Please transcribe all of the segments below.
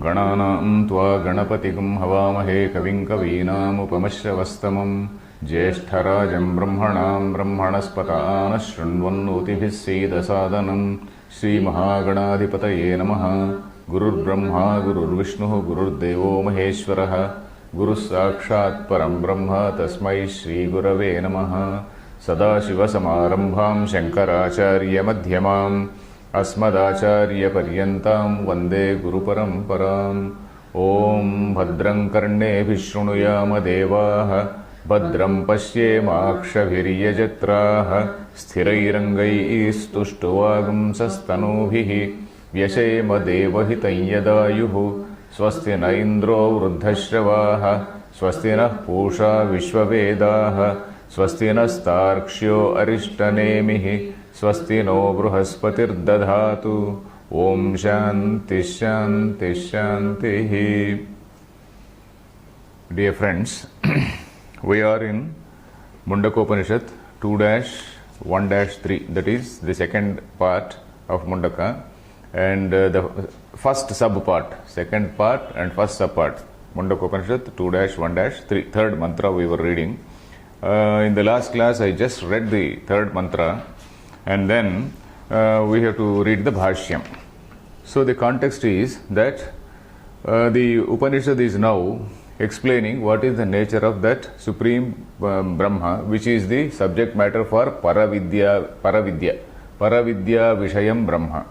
गणानां त्वा गणपतिगुं हवामहे कविं कवीनामुपमश्रवस्तमं ज्येष्ठराजं ब्रह्मणां ब्रह्मणस्पतानः शृण्वन्नोतिभिः सीदसादनं श्रीमहागणाधिपतये नमः। गुरुर्ब्रह्मा गुरुर्विष्णुः गुरुर्देवो महेश्वरः गुरुः साक्षात् परं ब्रह्म तस्मै श्रीगुरवे नमः। सदाशिवसमारम्भां शङ्कराचार्यमध्यमाम् अस्मदाचार्यपर्यन्तां वन्दे गुरुपरम्पराम्। ॐ भद्रं कर्णेभिः शृणुयाम देवाः भद्रं पश्येमाक्षभिर्यजत्राः स्थिरैरङ्गैस्तुष्टुवागुंसस्तनूभिः व्यशेम देवहितं यदायुः। स्वस्ति न इन्द्रो वृद्धश्रवाः स्वस्ति नः पूषा विश्ववेदाः स्वस्ति नस्तार्क्ष्यो अरिष्टनेमिः स्वस्ति नो बृहस्पतिर्दधातु। ॐ शान्ति शान्ति शान्तिः। Dear friends, we are in Mundakopanishad 2-1-3, that is the second part of Mundaka, and the first sub-part, second part and first sub-part, Mundakopanishad 2-1-3, third mantra we were reading. In the last class I just read the third mantra and then we have to read the Bhashyam. So the context is that the Upanishad is now explaining what is the nature of that Supreme Brahma, which is the subject matter for Paravidya Vishayam Brahma.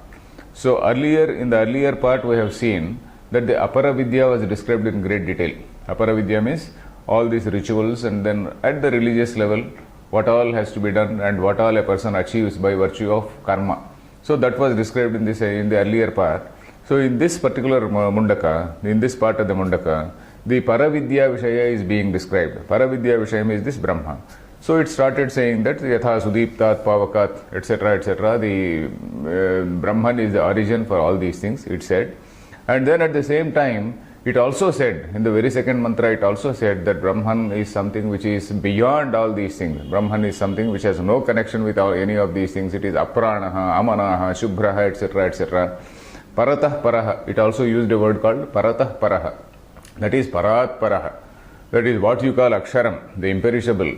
So earlier, in the earlier part we have seen that the Aparavidya was described in great detail. Aparavidya means all these rituals, and then at the religious level what all has to be done and what all a person achieves by virtue of karma. So that was described in the earlier part. So in this particular Mundaka, in this part of the Mundaka, the Paravidya Vishaya is being described. Paravidya Vishayam is this Brahma. So it started saying that Yatha Sudiptat Pavakat, etc., etc. The Brahman is the origin for all these things, it said. And then at the same time, it also said, in the very second mantra, it also said that Brahman is something which is beyond all these things. Brahman is something which has no connection with any of these things. It is Apranaha, Amanaha, Shubhraha, etc., etc. Paratah Paraha. It also used a word called Paratah Paraha. That is Parat Paraha. That is what you call Aksharam, the imperishable,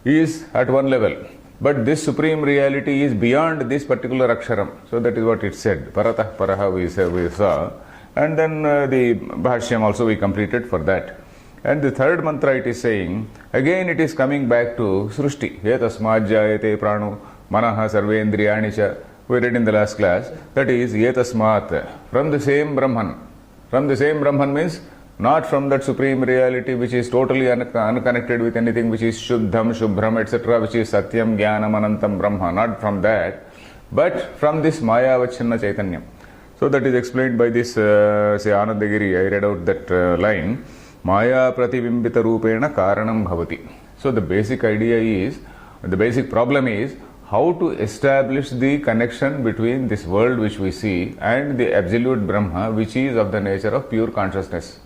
is at one level. But this supreme reality is beyond this particular Aksharam. So that is what it said. Paratah Paraha we saw. And then the Bhashyam also we completed for that. And the third mantra it is saying, again it is coming back to Srushti. Yetasmad jayate pranu manaha sarvendriyani cha. We read in the last class. That is Yetasmat. From the same Brahman. From the same Brahman means not from that supreme reality which is totally unconnected with anything which is Shuddham, Shubhram, etc., which is Satyam, Jnanam, Anantam, Brahma. Not from that, but from this Maya Vachanna Chaitanyam. So that is explained by this, say Anandagiri, I read out that line, Maya Pratibimbita Rupena Karanam Bhavati. So the basic idea is, the basic problem is, how to establish the connection between this world which we see and the absolute Brahma, which is of the nature of pure consciousness.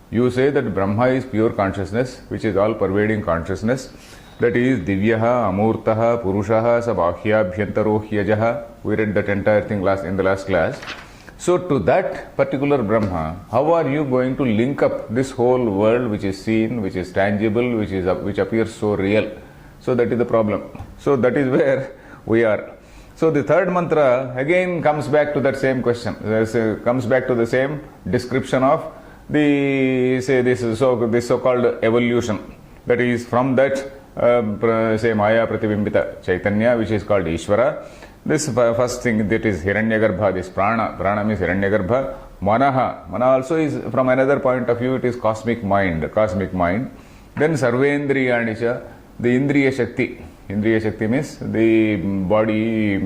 You say that Brahma is pure consciousness, which is all pervading consciousness. That is Divyaha, Amurtaha, Purushaha, Sabhahyabhyantaro Hyajaha. We read that entire thing in the last class. So to that particular Brahma, how are you going to link up this whole world which is seen, which is tangible, which appears so real? So that is the problem. So that is where we are. So the third mantra again comes back to that same question. Comes back to the same description of the this so-called evolution. That is from that say Maya Pratibimbita Chaitanya, which is called Ishvara. This first thing, that is Hiranyagarbha, this Prana. Prana means Hiranyagarbha. Manaha. Mana also is, from another point of view, it is cosmic mind. Then Sarvendriyanicha, the Indriya Shakti. Indriya Shakti means the body,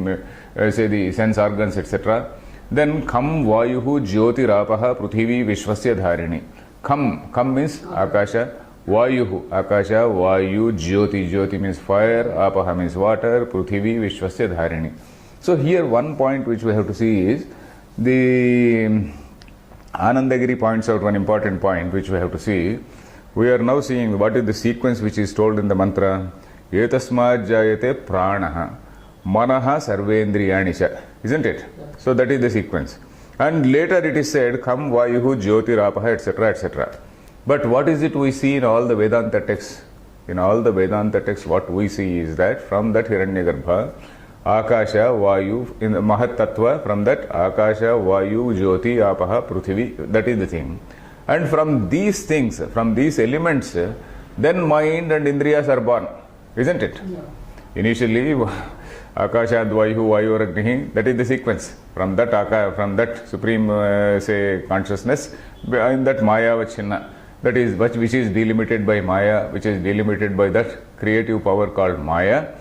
say the sense organs, etc. Then Kham Vayuhu Jyotirapaha Pruthivi Vishwasya Dharini. Kham means Akasha. Vayuhu, Akasha, Vayu, Jyoti. Jyoti means fire, Apaha means water, Pruthivi, Vishwasya Dharini. So here one point which we have to see is, the Anandagiri points out one important point which we have to see. We are now seeing what is the sequence which is told in the mantra. Etasmad jayate pranaha manaha sarvendriyanisha. Isn't it? So that is the sequence. And later it is said, Kham Vayuhu Jyotirapah, etc., etc. But what is it we see in all the Vedanta texts? In all the Vedanta texts, what we see is that from that Hiranyagarbha, Akasha, Vayu, in the Mahat Tattva, from that Akasha, Vayu, Jyoti, Apaha, Pruthivi, that is the thing. And from these things, from these elements, then mind and Indriyas are born, isn't it? Yeah. Initially, Akasha, Vayu, Vayu, Agni, that is the sequence. From that supreme, say, consciousness, in that Maya Vachinna, that is which is delimited by Maya, which is delimited by that creative power called Maya.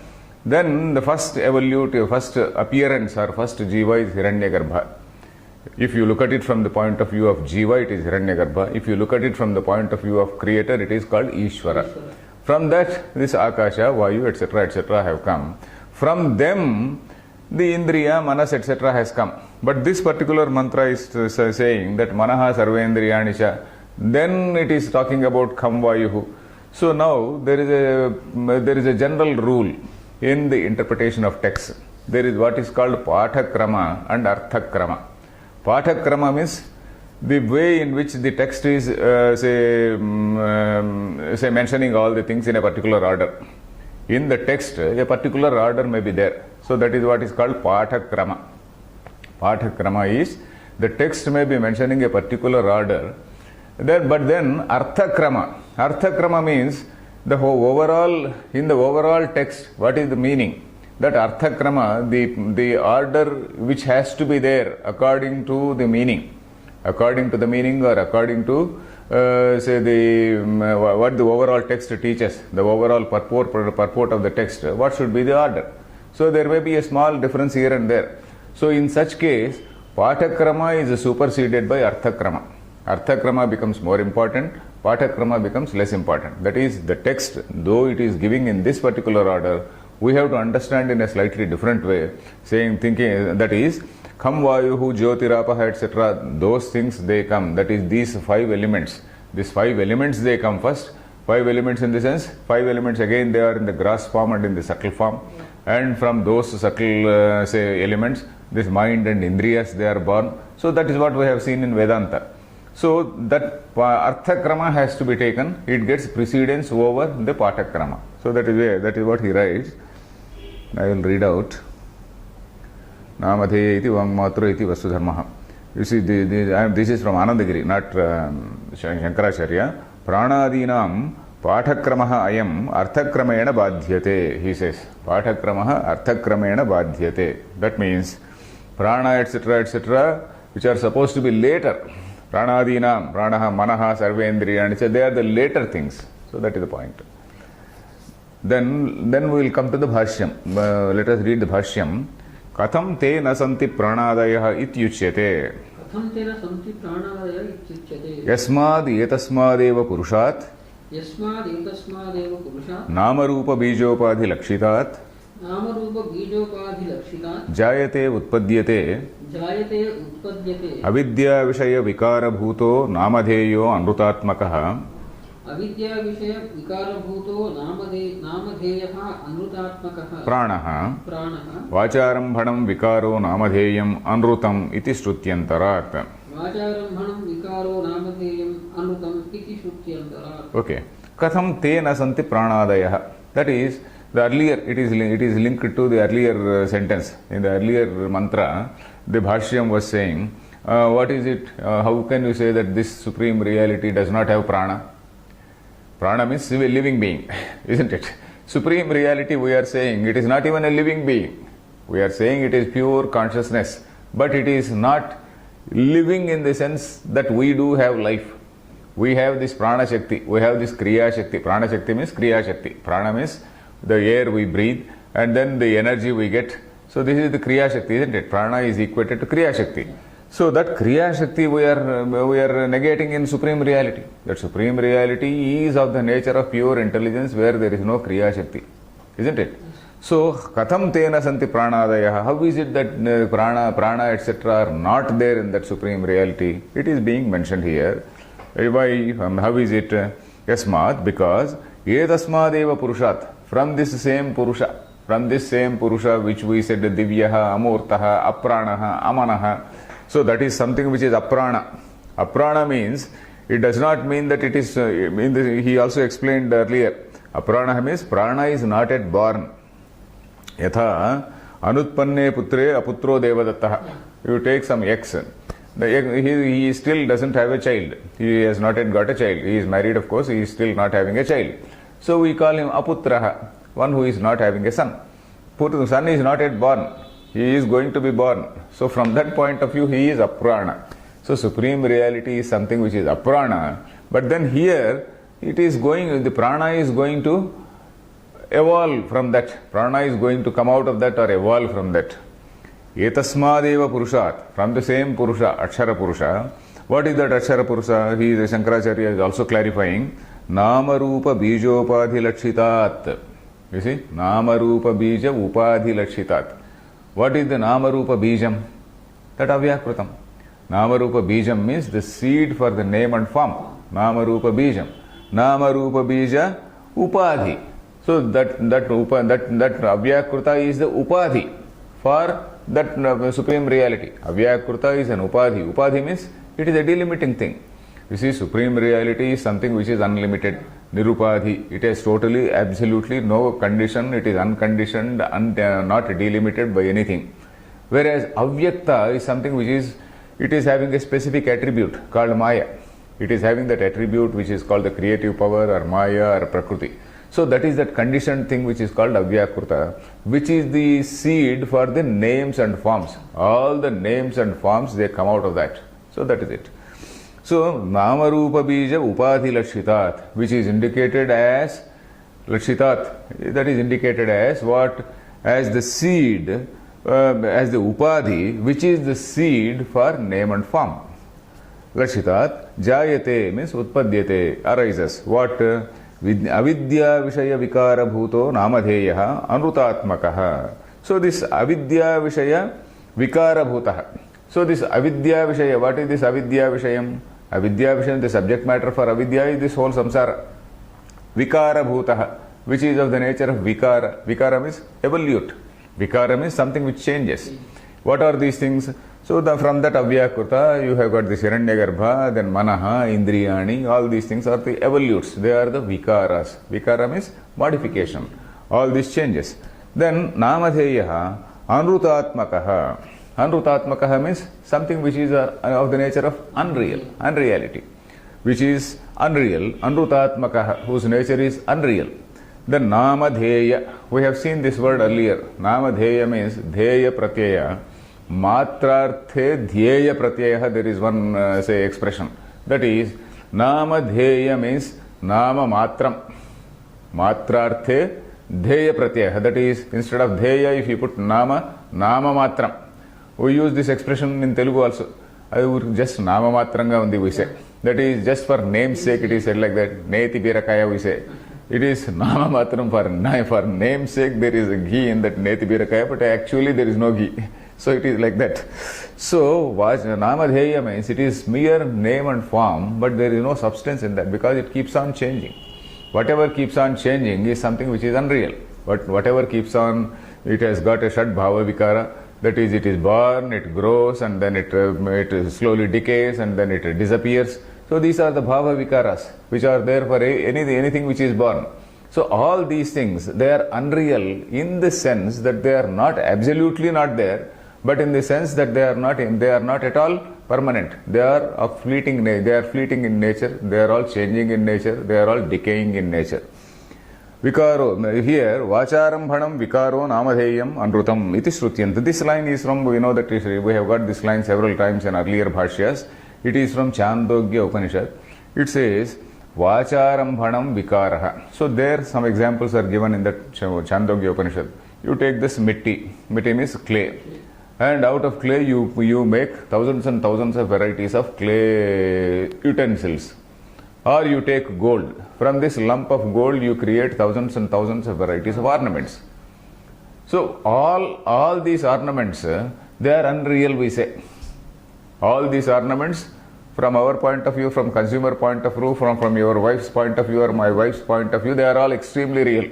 Then the first evolutive, first appearance or first Jiva is Hiranyagarbha. If you look at it from the point of view of Jiva, it is Hiranyagarbha. If you look at it from the point of view of Creator, it is called Ishvara. From that, this Akasha, Vayu, etc., have come. From them, the Indriya, Manas, etc. has come. But this particular mantra is saying that Manaha Sarvendriyanisha. Then it is talking about Kham Vayuhu. So now there is a general rule in the interpretation of text. There is what is called Pathakrama and Arthakrama. Pathakrama means the way in which the text is say mentioning all the things in a particular order. In the text, a particular order may be there. So that is what is called Pathakrama. Pathakrama is the text may be mentioning a particular order. But then Arthakrama. Arthakrama means the overall, in the overall text, what is the meaning? That Arthakrama, the order which has to be there according to the meaning. According to the meaning or according to what the overall text teaches, the overall purport of the text, what should be the order. So there may be a small difference here and there. So in such case, Pathakrama is superseded by Arthakrama. Arthakrama becomes more important, Pathakrama becomes less important. That is, the text, though it is giving in this particular order, we have to understand in a slightly different way, thinking that is, Kham Vayuhu, Jyotirapaha, etc. Those things they come. That is, these 5 elements. These 5 elements they come first. 5 elements in the sense, 5 elements again they are in the gross form and in the subtle form. And from those subtle elements, this mind and Indriyas they are born. So that is what we have seen in Vedanta. So that Arthakrama has to be taken. It gets precedence over the Pathakrama. So that is what he writes. I will read out. Namadheya iti Vangmatra iti Vasudharmaha. You see, this is from Anandagiri, not Shankaracharya. Pranadinam Pathakramaha ayam Arthakramena badhyate, he says. Pathakramaha Arthakramena badhyate. That means prana, etc., which are supposed to be later. Pranadinam, Pranaha, Manaha, Sarvendriya, they are the later things. So that is the point. Then we will come to the Bhashyam. Let us read the Bhashyam. Katham te nasanti pranadayah ityuchyate. Katham te nasanti pranadayah ityuchyate. Yasmad etasmadeva purushat. Yasmad etasmadeva purushat. Namarupa bijopadhi lakshitat. Namarupa bijopadhi lakshitat. Jayate utpadyate. Jayate utpadyate. Avidya vishaya vikara bhuto namadheyo anrutatmakaha. Avidya vishaya vikara bhuto namadheyaha anrutatmakaha. Pranaha. Pranaha. Vacharambhanam vikaro namadheyam anrutam iti shrutyantarat. Vacharambhanam vikaro namadheyam anrutam iti shrutyantarat. Okay. Katham te nasanti pranadayah. That is, the earlier, it is linked to the earlier sentence. In the earlier mantra, the Bhashyam was saying, what is it? How can you say that this supreme reality does not have prana? Prana means a living being, isn't it? Supreme reality, we are saying, it is not even a living being. We are saying it is pure consciousness, but it is not living in the sense that we do have life. We have this prana shakti, we have this kriya shakti. Prana shakti means kriya shakti. Prana means the air we breathe and then the energy we get. So this is the kriya shakti, isn't it? Prana is equated to kriya shakti. So that kriya shakti we are negating in supreme reality. That supreme reality is of the nature of pure intelligence where there is no kriya shakti, isn't it? So katham tena santi pranadayah. How is it that prana etc. are not there in that supreme reality? It is being mentioned here. Why? How is it? Yasmat, because etasmadeva purushat. From this same Purusha which we said Divyaha, Amurtaha, Apranaha, Amanaha, So that is something which is aprana. Aprana means, it does not mean that it is, he also explained earlier, aprana means prana is not yet born. Yatha anutpanne putre aputro devadattaha. You take some X. He still doesn't have a child. He has not yet got a child. He is married, of course, he is still not having a child. So we call him aputraha, one who is not having a son. Son is not yet born. He is going to be born. So from that point of view, he is aprana. So supreme reality is something which is aprana. But then here, it is going, the prana is going to evolve from that. Prana is going to come out of that or evolve from that. Etasmadeva Purushat, from the same Purusha, Akshara Purusha. What is that Akshara Purusha? He, the Shankaracharya, is also clarifying. Nama Rupa Bijopadhi Lakshitat. You see? Nama Rupa Bija Upadhi Lakshitat. What is the Nama Rupa Bijam? That Avyakrutam. Nama Rupa Bijam means the seed for the name and form. Nama Rupa Bijam. Nama Rupa Bija Upadhi. So that Avyakruta is the Upadhi for that supreme reality. Avyakruta is an Upadhi. Upadhi means it is a delimiting thing. You see, supreme reality is something which is unlimited. Nirupadhi. It has totally, absolutely no condition. It is unconditioned and not delimited by anything. Whereas Avyakta is something which is, it is having a specific attribute called Maya. It is having that attribute which is called the creative power or Maya or Prakriti. So that is that conditioned thing which is called Avyakruta, which is the seed for the names and forms. All the names and forms, they come out of that. So that is it. So Nama Rupa Bija Upadhi Lakshitat, which is indicated as Lakshitat, that is indicated as what? As the seed, as the Upadhi, which is the seed for name and form. Lakshitat, Jayate means Utpadyate, arises. What? Avidya Vishaya Vikara Bhuto Namadheyaha Anrutatmakaha. So this Avidya Vishaya Vikara Bhutaha. So this Avidya Vishaya, what is this Avidya Vishayam? Avidya Vishayam, the subject matter for Avidya is this whole samsara. Vikara Bhutaha, which is of the nature of Vikara. Vikara means evolute. Vikara means something which changes. What are these things? So from that Avyakruta, you have got this Hiranyagarbha, then Manaha, Indriyani, all these things are the evolutes. They are the Vikaras. Vikara means modification. All these changes. Then Namadheyaha, Anrutatmakaha. Anrutatmakaha means something which is of the nature of unreal, unreality. Which is unreal, Anrutatmakaha, whose nature is unreal. Then Namadheya, we have seen this word earlier. Namadheya means Dheya Pratyaya. Matrarthe Dhyeya Pratyaya, there is one say expression. That is, Nama Dheya means Nama Matram. Matrarthe Dheya Pratyaya. That is, instead of Dheya, if you put Nama, Nama Matram. We use this expression in Telugu also. I would just Nama Matranga undi we say. That is, just for name's sake it is said like that. Neti Birakaya we say. It is Nama Matram for name's sake there is a ghee in that Neti Birakaya, but actually there is no ghee. So it is like that. So Namadheya means it is mere name and form, but there is no substance in that because it keeps on changing. Whatever keeps on changing is something which is unreal. But whatever keeps on, it has got a Shad Bhava Vikara. That is, it is born, it grows, and then it slowly decays, and then it disappears. So these are the Bhava Vikaras, which are there for anything which is born. So all these things, they are unreal in the sense that they are not absolutely not there, but in the sense that they are not at all permanent. They are of fleeting nature. They are fleeting in nature. They are all changing in nature. They are all decaying in nature. Vikaro, here, Vacharambhanam Vikaro Namadheyam Anrutam iti Shrutyanta. This line is from, we know that we have got this line several times in earlier bhashyas. It is from Chandogya Upanishad. It says, Vacharambhanam Vikaraha. So there some examples are given in that Chandogya Upanishad. You take this mitti. Mitti means clay. And out of clay you make thousands and thousands of varieties of clay utensils. Or you take gold. From this lump of gold you create thousands and thousands of varieties of ornaments. So all these ornaments, they are unreal, we say. All these ornaments, from our point of view, from consumer point of view, from your wife's point of view or my wife's point of view, they are all extremely real.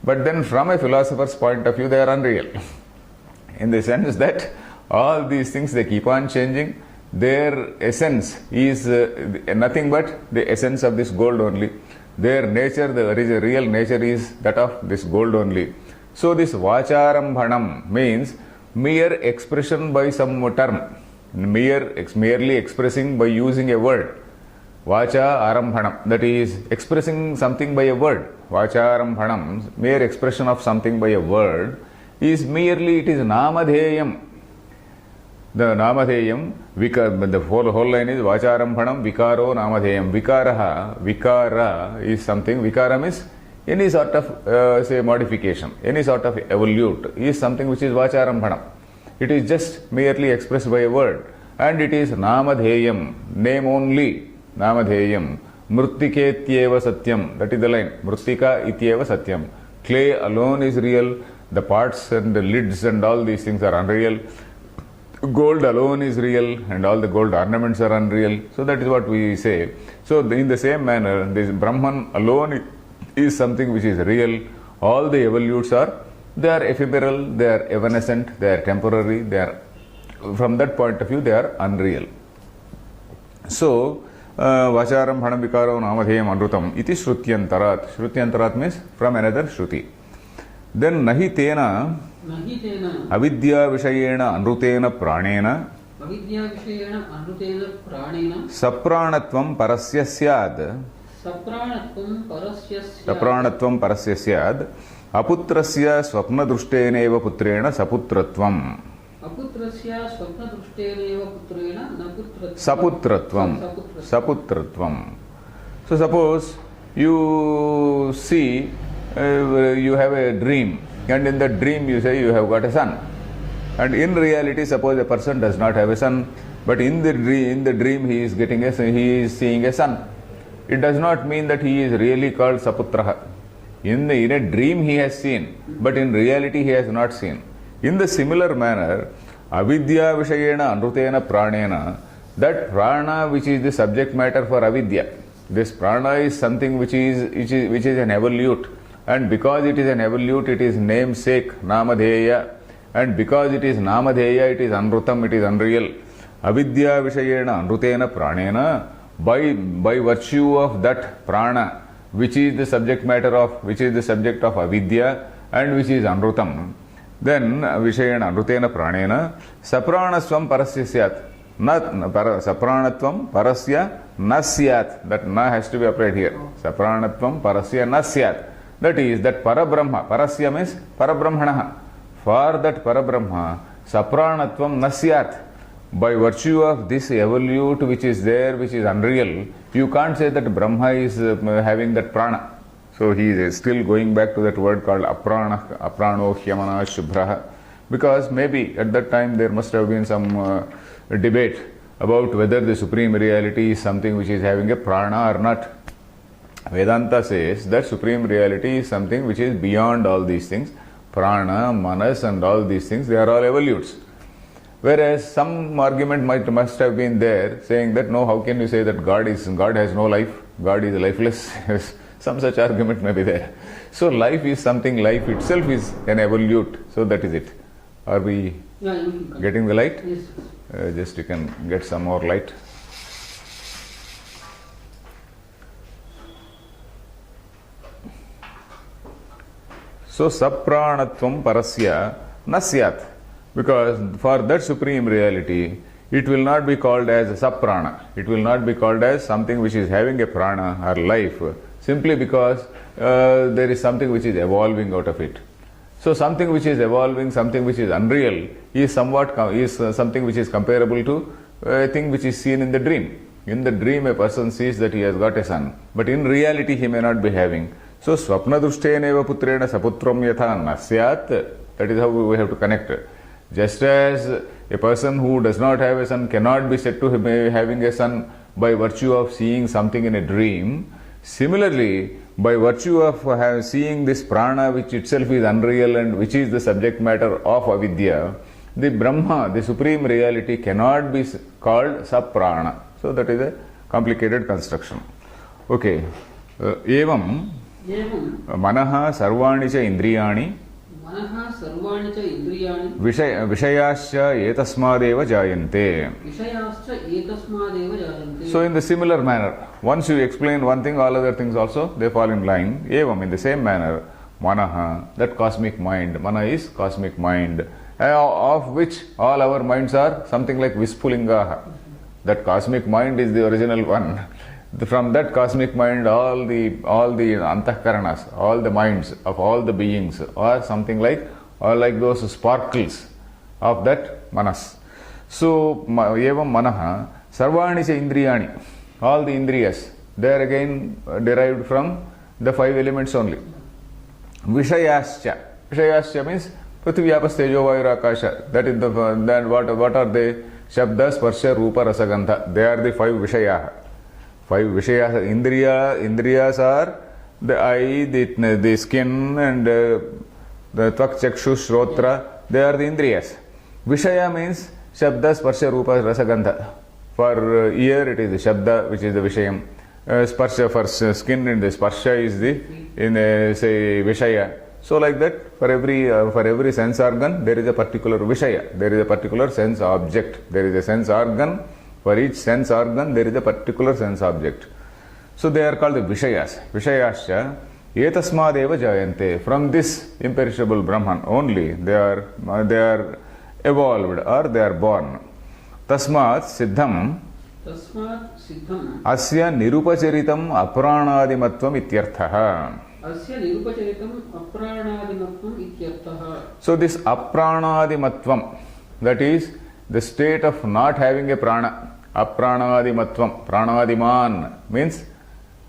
But then from a philosopher's point of view, they are unreal. In the sense that All these things, they keep on changing. Their essence is nothing but the essence of this gold only. Their nature, the real nature is that of this gold only. So this vacharambhanam means mere expression by some term, merely expressing by using a word. Vacha arambhanam, that is expressing something by a word. Vacharambhanam, mere expression of something by a word, is merely, it is namadheyam. The namadheyam, the whole line is vacharambhanam vikaro namadheyam. Vikara is something, vikara means any sort of say modification, any sort of evolute is something which is vacharambhanam. It is just merely expressed by a word, and it is namadheyam, name only. Namadheyam, mruttiketyeva satyam, that is the line, mruttika ityeva satyam. Clay alone is real, the parts and the lids and all these things are unreal. Gold alone is real, and all the gold ornaments are unreal. So that is what we say. So in the same manner, this Brahman alone is something which is real. All the evolutes they are ephemeral, they are evanescent, they are temporary, they are, from that point of view, they are unreal. So, Vacharambhanam vikaro namadheyam anrutam iti shrutyantarat. Shrutyantarat means from another shruti. Then nahi tena avidya vishayena anrutena pranena sapranatvam parasya syad. Sapranatvam parasya syad. Aputrasya swapna drushteneva putrena saputratvam. Aputrasya swapna drushteneva putrena saputratvam. So suppose you see, you have a dream, and in that dream you say you have got a son. And in reality, suppose a person does not have a son, but in the dream he is seeing a son. It does not mean that he is really called Saputraha. In a dream he has seen, but in reality he has not seen. In the similar manner, avidya vishayena anrutena pranena, that prana which is the subject matter for avidya, this prana is something which is an evolute, and because it is an evolute, it is namesake, namadheya, and because it is namadheya, it is anrutam, it is unreal. Avidya vishayena anrutena pranena, by virtue of that prana, which is the subject of avidya and which is anrutam, then vishayena anrutena pranena sapranasvam parasya syat. Sapranatvam parasya na syat. That na has to be applied here. Sapranatvam parasya na syat. That is, that parabrahma, parasya means parabrahmanaha. For that parabrahma, sapranatvam na syat. By virtue of this evolute which is there, which is unreal, you can't say that Brahma is having that prana. So he is still going back to that word called aprano hyamana shubhraha, because maybe at that time there must have been some debate about whether the supreme reality is something which is having a prana or not. Vedanta says that supreme reality is something which is beyond all these things. Prana, manas and all these things, they are all evolutes. Whereas some argument must have been there saying that no, how can you say that God has no life, God is lifeless? Some such argument may be there. So life is something, life itself is an evolute. So that is it. Are we getting the light? Yes. Just you can get some more light. So sapranatvam parasya nasyat. Because for that supreme reality, it will not be called as a saprana. It will not be called as something which is having a prana or life, simply because there is something which is evolving out of it. So something which is evolving, something which is unreal, is something which is comparable to a thing which is seen in the dream. In the dream, a person sees that he has got a son, but in reality he may not be having. So swapna drushteneva putrena saputram yatha nasyat. That is how we have to connect. Just as a person who does not have a son cannot be said to be having a son by virtue of seeing something in a dream, similarly, by virtue of seeing this prana which itself is unreal and which is the subject matter of avidya, the Brahma, the supreme reality, cannot be called saprana. So that is a complicated construction. Okay. Evam manaha sarvani cha indriyani मनः सर्वाणि च इन्द्रियाणि विषयाश्च एतस्मादेव जायन्ते. विषयाश्च एतस्मादेव जायन्ते. So in the similar manner, once you explain one thing, all other things also they fall in line. Evam, in the same manner, manaha, that cosmic mind, mana is cosmic mind, of which all our minds are something like Vispulingaha. That cosmic mind is the original one. From that cosmic mind, all the antahkaranas, all the minds of all the beings are something like those sparkles of that manas. So evam manaha sarvani cha indriyani, all the indriyas, they are again derived from the five elements only. Vishayascha means prithvi apas tejo vayu akasha. That is then what are they? Shabda sparsha rupa rasa gandha. They are the five vishayah. Five vishayas. Indriyas are the eye, the skin, and the tvak, chakshu, shrotra. They are the indriyas. Vishaya means shabda, sparsha, rupa, rasa, gandha. For ear, it is the shabda, which is the vishayam. Sparsha for skin, and the sparsha is the say vishaya. So like that, for every sense organ, there is a particular vishaya. There is a particular sense object. There is a sense organ. For each sense organ, there is a particular sense object. So they are called the Vishayas. Vishayascha etasmadeva jayante. From this imperishable Brahman only they are evolved or they are born. Tasmat siddham asya nirupacharitam apranadimatvam ityarthaha. So this apranadimatvam, that is the state of not having a prana. Apranadimatvam. Pranadiman means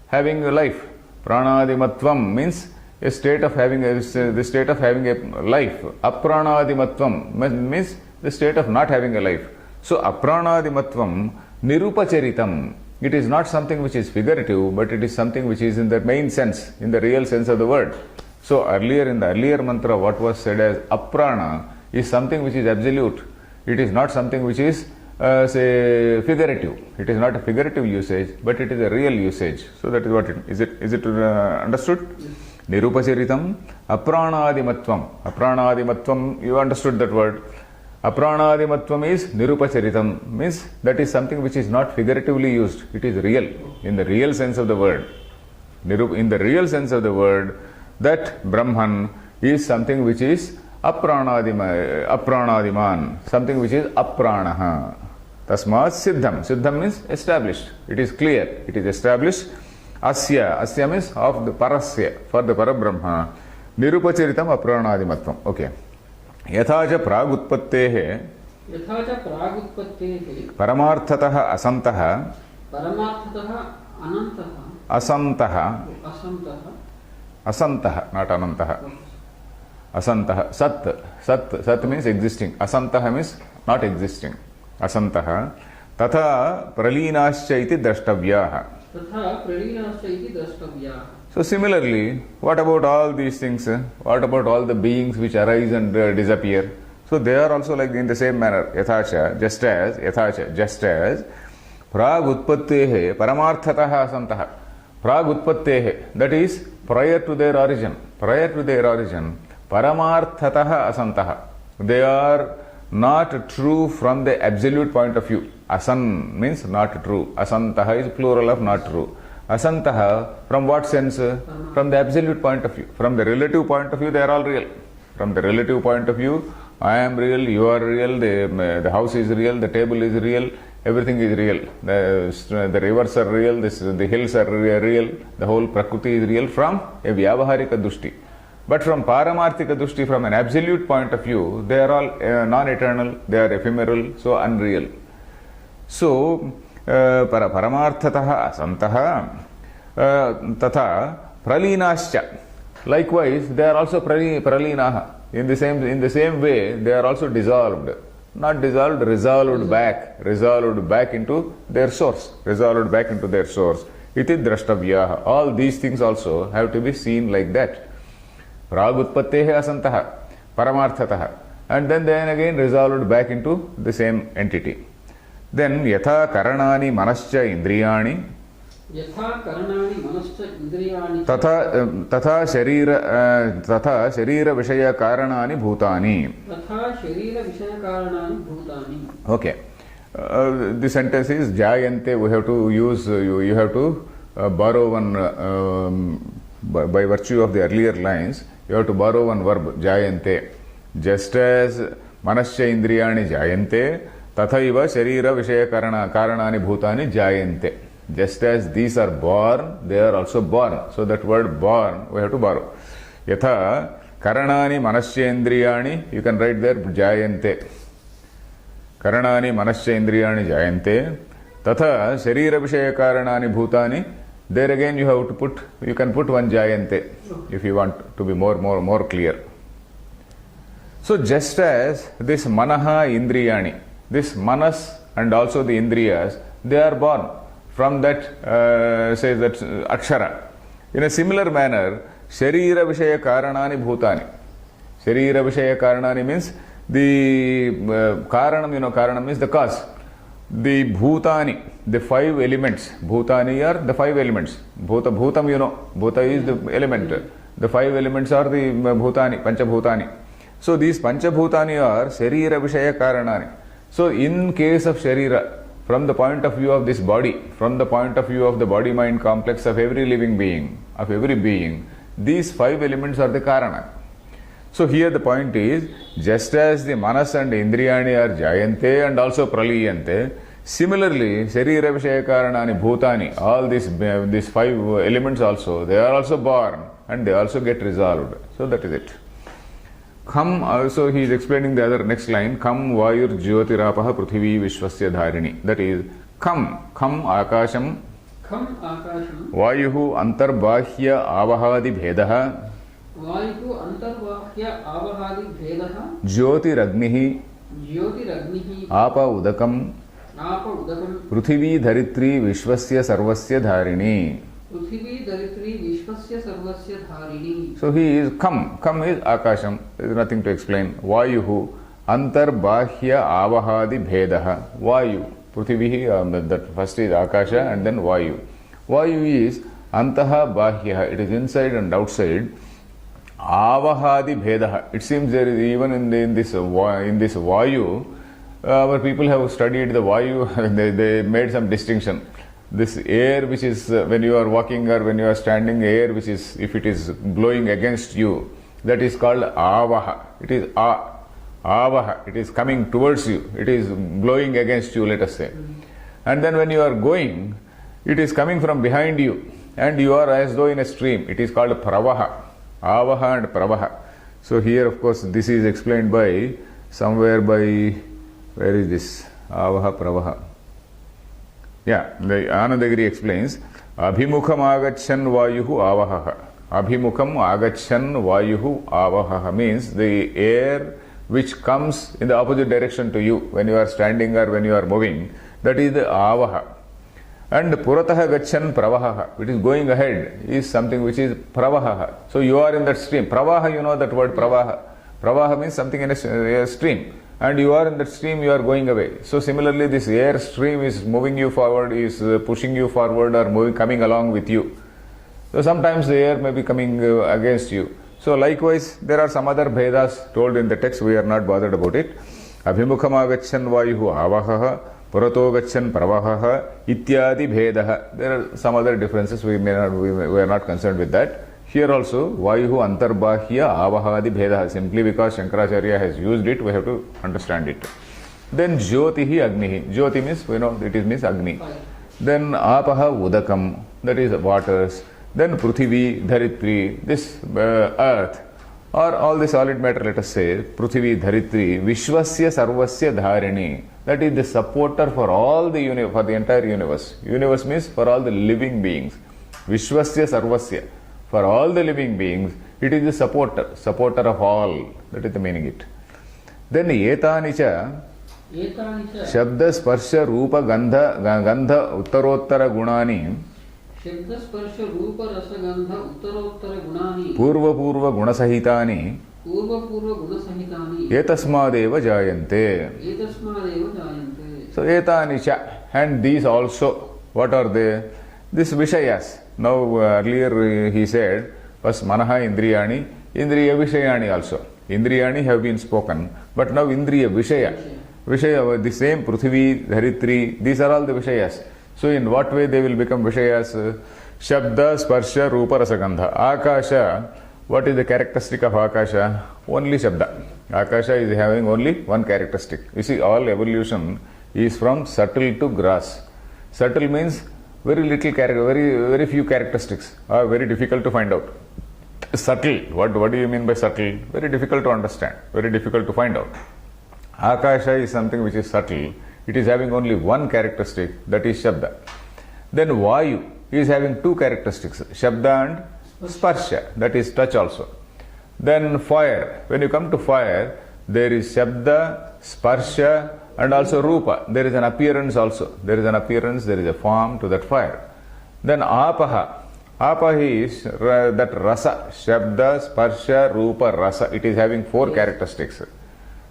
having a life. Pranadimatvam means a state of having the state of having a life. Apranadimatvam means the state of not having a life. So apranadimatvam nirupacharitam. It is not something which is figurative, but it is something which is in the main sense, in the real sense of the word. So earlier in the earlier mantra, what was said as aprana is something which is absolute. It is not something which is say figurative. It is not a figurative usage, but it is a real usage. So that is what it is. Is it understood? Yes. Nirupacharitam apranadimatvam. Apranadimatvam, you understood that word. Apranadimatvam is nirupacharitam, means that is something which is not figuratively used. It is real, in the real sense of the word. In the real sense of the word, that Brahman is something which is apranadiman, something which is apranaha. Tasmat siddham. Siddham means established. It is clear. It is established. Asya means of the parasya, for the Parabrahma. Nirupacharitam apranadimatvam. Okay. Yathaja pragutpattehe paramarthataha asantaha asantaha, not anantaha. Asantaha. Sat means existing. Asantaha means not existing. Asantaha. Tatha pralinascha iti drashtavyaha. So similarly, what about all these things? What about all the beings which arise and disappear? So they are also like in the same manner. Yathacha, just as prag utpattehe paramarthataha asantaha. Prag utpattehe, that is prior to their origin. Paramarthataha asantaha. They are not true from the absolute point of view. Asan means not true. Asantaha is plural of not true. Asantaha, from what sense? From the absolute point of view. From the relative point of view, they are all real. From the relative point of view, I am real, you are real, the house is real, the table is real, everything is real. The rivers are real, the hills are real, the whole Prakriti is real from a Vyavaharika Dushti. But from Paramarthika Dushti, from an absolute point of view, they are all non-eternal, they are ephemeral, so unreal. So, paramarthataha asantaha tatha pralinascha. Likewise, they are also pralinaha. In the same way, they are also dissolved. Not dissolved, resolved back into their source. Iti drashtavyaha. All these things also have to be seen like that. Pragutpattehe asantaha, paramarthataha. And then again resolved back into the same entity. Then yatha karanani manascha indriyani. यथा करणानि मनश्च इन्द्रियाणि च तथा शरीर विषय कारणानि भूतानि. तथा शरीरविषयकारणानि भूतानि. Okay. This sentence is jayante. We have to use, you have to borrow one, by virtue of the earlier lines, you have to borrow one verb, jayante. Just as manasya indriyani jayante, tathaiva sharira vishaya karanani bhutani jayante. Just as these are born, they are also born. So that word born, we have to borrow. Yatha karanani manasya indriyani, you can write there jayante. Karanani manasya indriyani jayante. Tatha sharira vishaya karanani bhutani. There again you have to put, you can put one jayante if you want to be more clear. So just as this manaha indriyani, this manas and also the indriyas, they are born from that, say that akshara. In a similar manner, sharira vishaya karanani bhutani. Sharira vishaya karanani means the karanam, karanam means the cause. The bhutani, the 5 elements. Bhutani are the 5 elements. Bhutam, bhuta is the element. The 5 elements are the bhutani, panchabhutani. So these panchabhutani are sharira vishaya karanani. So in case of sharira, from the point of view of this body, from the point of view of the body-mind complex of every living being, of every being, these 5 elements are the karana. So here the point is, just as the manas and indriyani are jayante and also praliyante, similarly, sharira vishaya karanani bhutani, all these 5 elements also, they are also born and they also get resolved. So that is it. Kham, also he is explaining the other next line, Kham vayur jyotirapah prithvi vishwasya dharini. That is, Kham akasham, खम आकाशम vayuhu antarbahya avahadi bhedaha, वायुः अन्तर्बाह्य आवहादि भेदः ज्योतिरग्निः ज्योतिरग्निः apa udakam आप उदकं पृथिवी धरित्री विश्वस्य सर्वस्य धारिणी. पृथिवी धरित्री विश्वस्य सर्वस्य धारिणी. So he is Kham is Akasham. There is nothing to explain. Vayuhu antarbahya avahadi bhedaha. Vayu, Prithvihi, that first is Akasha and then Vayu. Vayu is antaha bahya. It is inside and outside. Avahadi bhedaha. It seems there is even in this Vayu, our people have studied the Vayu, they made some distinction. This air which is when you are walking or when you are standing, air which is, if it is blowing against you, that is called avaha. It is avaha. It is coming towards you. It is blowing against you, let us say. And then when you are going, it is coming from behind you and you are as though in a stream. It is called pravaha. Avaha and pravaha. So here of course this is explained by somewhere by, where is this? Avaha, pravaha. Yeah, the Anandagiri explains, Abhimukham agachan vayuhu avaha. Abhimukham agachan vayuhu avaha means the air which comes in the opposite direction to you when you are standing or when you are moving, that is the avaha. And purataha gachan pravaha, which is going ahead, is something which is pravaha. So you are in that stream. Pravaha, you know that word pravaha. Pravaha means something in a stream. And you are in that stream, you are going away. So similarly, this air stream is moving you forward, is pushing you forward or coming along with you. So sometimes the air may be coming against you. So likewise, there are some other bhedas told in the text, we are not bothered about it. Abhimukham agachan vayuhu avaha, purato gachan pravaha, ityadi bhedaha. There are some other differences, we are not concerned with that. Here also, Vayuhu antarbahya avahadi bhedaha. Simply because Shankaracharya has used it, we have to understand it. Then Jyotihi Agnihi. Jyoti means, we know it means Agni. Then Apaha Udakam, that is waters. Then Prithvi Dharitri, this earth, or all the solid matter, let us say, Prithvi Dharitri, Vishwasya Sarvasya Dharini. That is the supporter for all the universe, for the entire universe. Universe means for all the living beings. Vishwasya Sarvasya. For all the living beings, it is the supporter of all. That is the meaning it. Then etanicha shabda sparsha rupa gandha uttarottara gunani purva gunasahitani etasmadeva jayante. So etanicha, and these also, what are they? this Vishayas. Now earlier he said, first Manaha Indriyani, Indriya Vishayani also. Indriyani have been spoken, but now Indriya Vishaya. Vishaya, the same Prithvi, Dharitri, these are all the Vishayas. So in what way they will become Vishayas? Shabda, Sparsha, Rupa, Rasagandha. Akasha, what is the characteristic of Akasha? Only Shabda. Akasha is having only one characteristic. You see, all evolution is from subtle to gross. Subtle means very little character, very few characteristics are very difficult to find out. Subtle, what do you mean by subtle? Very difficult to understand, very difficult to find out. Akasha is something which is subtle. It is having only one characteristic, that is Shabda. Then Vayu is having two characteristics, Shabda and Sparsha, that is touch also. Then fire, when you come to fire, there is Shabda, Sparsha and also Rupa. There is an appearance also. There is an appearance, there is a form to that fire. Then Apaha. Apaha is that Rasa, Shabda, Sparsha, Rupa, Rasa. It is having four characteristics.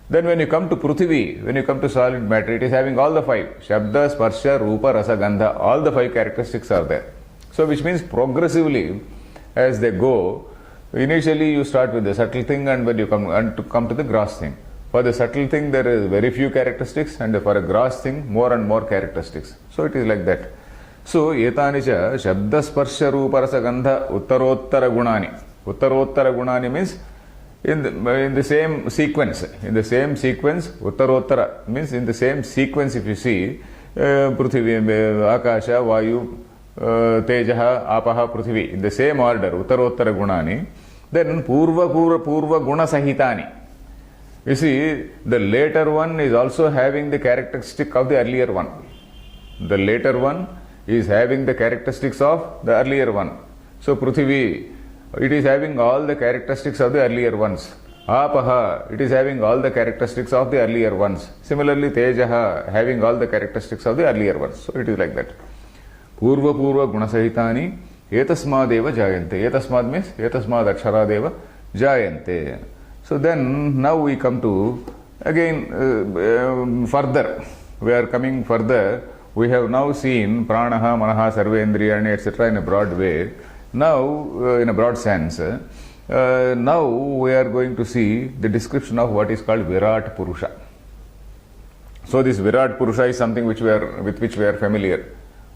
Then when you come to Prithvi, when you come to solid matter, it is having all the five. Shabda, Sparsha, Rupa, Rasa, Gandha, all the five characteristics are there. So which means progressively as they go, initially you start with the subtle thing and when you come to the gross thing. For the subtle thing there is very few characteristics and for a gross thing more and more characteristics. So it is like that. So etani cha Shabda, Sparsha, Rupa, Rasa, Gandha Uttarottara Gunani. Uttarottara Gunani means in the same sequence. In the same sequence, Uttarottara means in the same sequence if you see Prithvi, Akasha, Vayu, Tejaha, Apaha, Prithvi, in the same order, Uttarottara Gunani. Then Purva Guna Sahitani. You see, the later one is also having the characteristic of the earlier one. The later one is having the characteristics of the earlier one. So Prithvi, it is having all the characteristics of the earlier ones. Apaha, it is having all the characteristics of the earlier ones. Similarly, Tejaha, having all the characteristics of the earlier ones. So it is like that. Purva Gunasahitani Etasmadeva Jayante. Etasmad means Etasmad Aksharadeva Jayante. So then, now we come to, again, further. We are coming further. We have now seen Pranaha, Manaha, Sarvendriyani, etc. in a broad way. Now, in a broad sense, now we are going to see the description of what is called Virat Purusha. So this Virat Purusha is something with which we are familiar.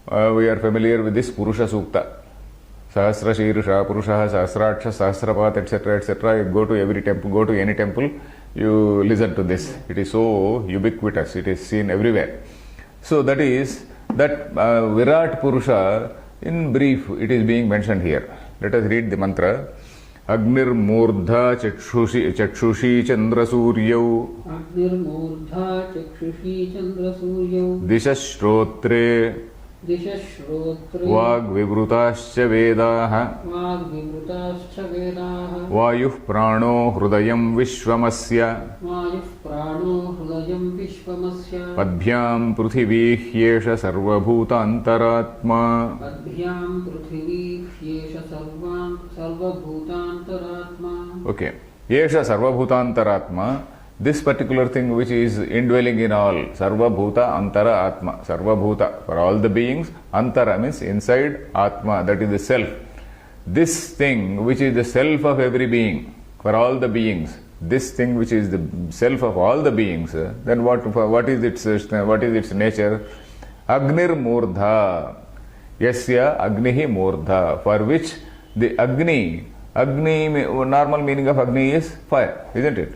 We are familiar with this Purusha Sukta. Sahasra Shirusha, Purusha, Sahasraksha, Sahasrapat, etc. etc. You go to every temple, go to any temple, you listen to this. It is so ubiquitous, it is seen everywhere. So that is that Virat Purusha, in brief, it is being mentioned here. Let us read the mantra. Agnir Murdha Chakshushi Chandra Suryau Agnir Murdha Chakshushi Chandra Suryau Dishashrotre Dishashrotre Vag Vibrutascha Vedaha Vag Vibrutascha Vedaha Vayuh Prano Hrudayam Vishwamasya Vayuh Prano Hrudayam Vishwamasya Padbhyam Pruthivi Hyesha Sarvabhuta Antaratma Padbhyam Prithvi Hyesha Sarvabhutantaratma. Okay. Yesha Sarvabhutantaratma. This particular thing which is indwelling in all. Sarvabhuta Antara Atma. Sarvabhuta, for all the beings. Antara means inside Atma, that is the self. This thing which is the self of every being, for all the beings. This thing which is the self of all the beings. Then what is its nature? Agnir Murdha. Yasya Agnihi Murdha. For which the Agni, normal meaning of Agni is fire, isn't it?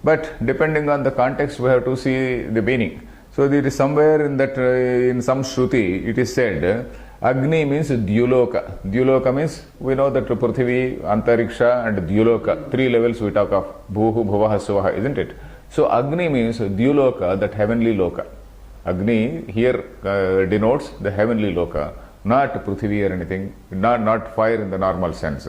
But depending on the context, we have to see the meaning. So there is somewhere in that, in some Shruti, it is said, Agni means Dyuloka. Dyuloka means, we know that Prithvi, Antariksha and Dyuloka, three levels we talk of, Bhuhu, Bhuvaha, Suvaha, isn't it? So Agni means Dyuloka, that heavenly Loka. Agni here denotes the heavenly Loka, not Prithvi or anything, not fire in the normal sense.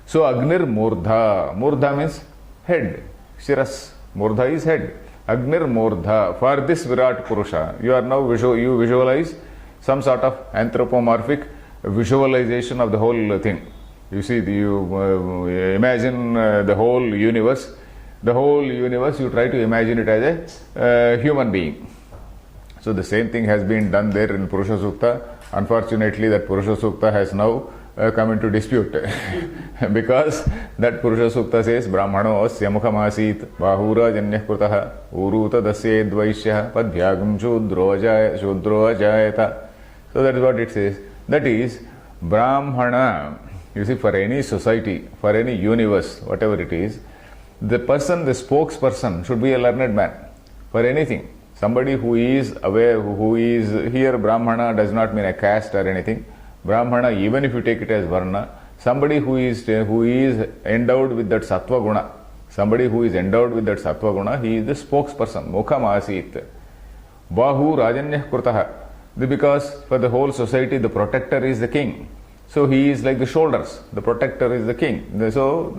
So Agnir Murdha. Murdha means head. Shiras. Murdha is head. Agnir Murdha. For this Virat Purusha, you are now you visualize some sort of anthropomorphic visualization of the whole thing. You see, you imagine the whole universe. The whole universe, you try to imagine it as a human being. So the same thing has been done there in Purusha Sukta. Unfortunately, that Purusha Sukta has now come into dispute because that Purusha Sukta says Brahmano asya mukham asit bahura janyah krutah uruta dasya dvaishyah padhyagam shudro ajayata. So that is what it says. That is, Brahmana, you see, for any society, for any universe, whatever it is, the person, the spokesperson should be a learned man for anything. Somebody who is aware, who is here, Brahmana does not mean a caste or anything. Brahmana, even if you take it as Varna, somebody who is endowed with that Sattva Guna, somebody who is endowed with that Sattva Guna, he is the spokesperson. Mukham asit. Bahu Rajanyah Krutaha. Because for the whole society, the protector is the king. So he is like the shoulders. The protector is the king. So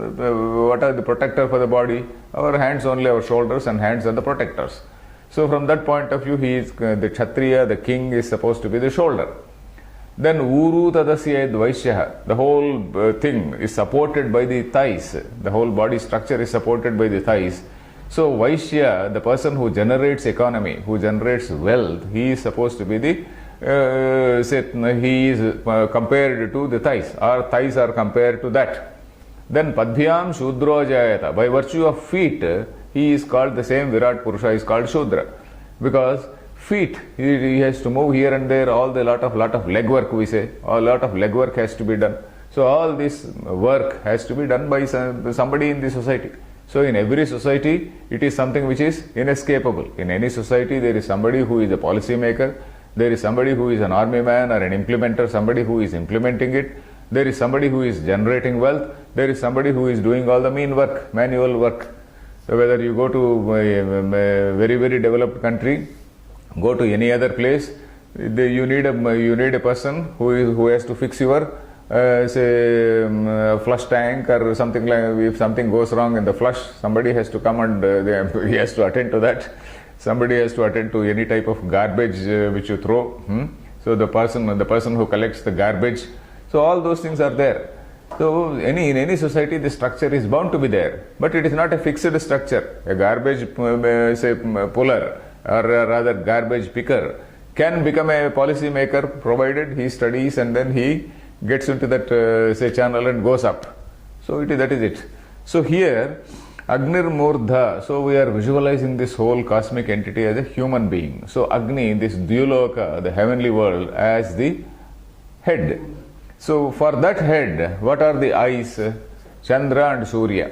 what are the protector for the body? Our hands only, our shoulders and hands are the protectors. So from that point of view, he is the Kshatriya, the king is supposed to be the shoulder. Then Uru Tadasya Dvaishyah, the whole thing is supported by the thighs. The whole body structure is supported by the thighs. So Vaishya, the person who generates economy, who generates wealth, he is supposed to be the he is compared to the thighs. Our thighs are compared to that. Then Padhyam Shudro Jayata. By virtue of feet, he is called, the same Virat Purusha is called Shudra. Because feet, he has to move here and there, all the lot of leg work we say, a lot of leg work has to be done. So all this work has to be done by somebody in the society. So in every society, it is something which is inescapable. In any society, there is somebody who is a policy maker, there is somebody who is an army man or an implementer, somebody who is implementing it, there is somebody who is generating wealth, there is somebody who is doing all the mean work, manual work. So whether you go to a very, very developed country, go to any other place, you need a person who has to fix your flush tank or something like. If something goes wrong in the flush, somebody has to come and he has to attend to that. Somebody has to attend to any type of garbage which you throw. So the person who collects the garbage. So all those things are there. So in any society, the structure is bound to be there, but it is not a fixed structure. A garbage puller, or rather garbage picker, can become a policy maker provided he studies and then he gets into that channel and goes up. So that is it. So here Agnir Murdha, so we are visualizing this whole cosmic entity as a human being. So Agni, this Dhyuloka, the heavenly world, as the head. So for that head, what are the eyes? Chandra and Surya.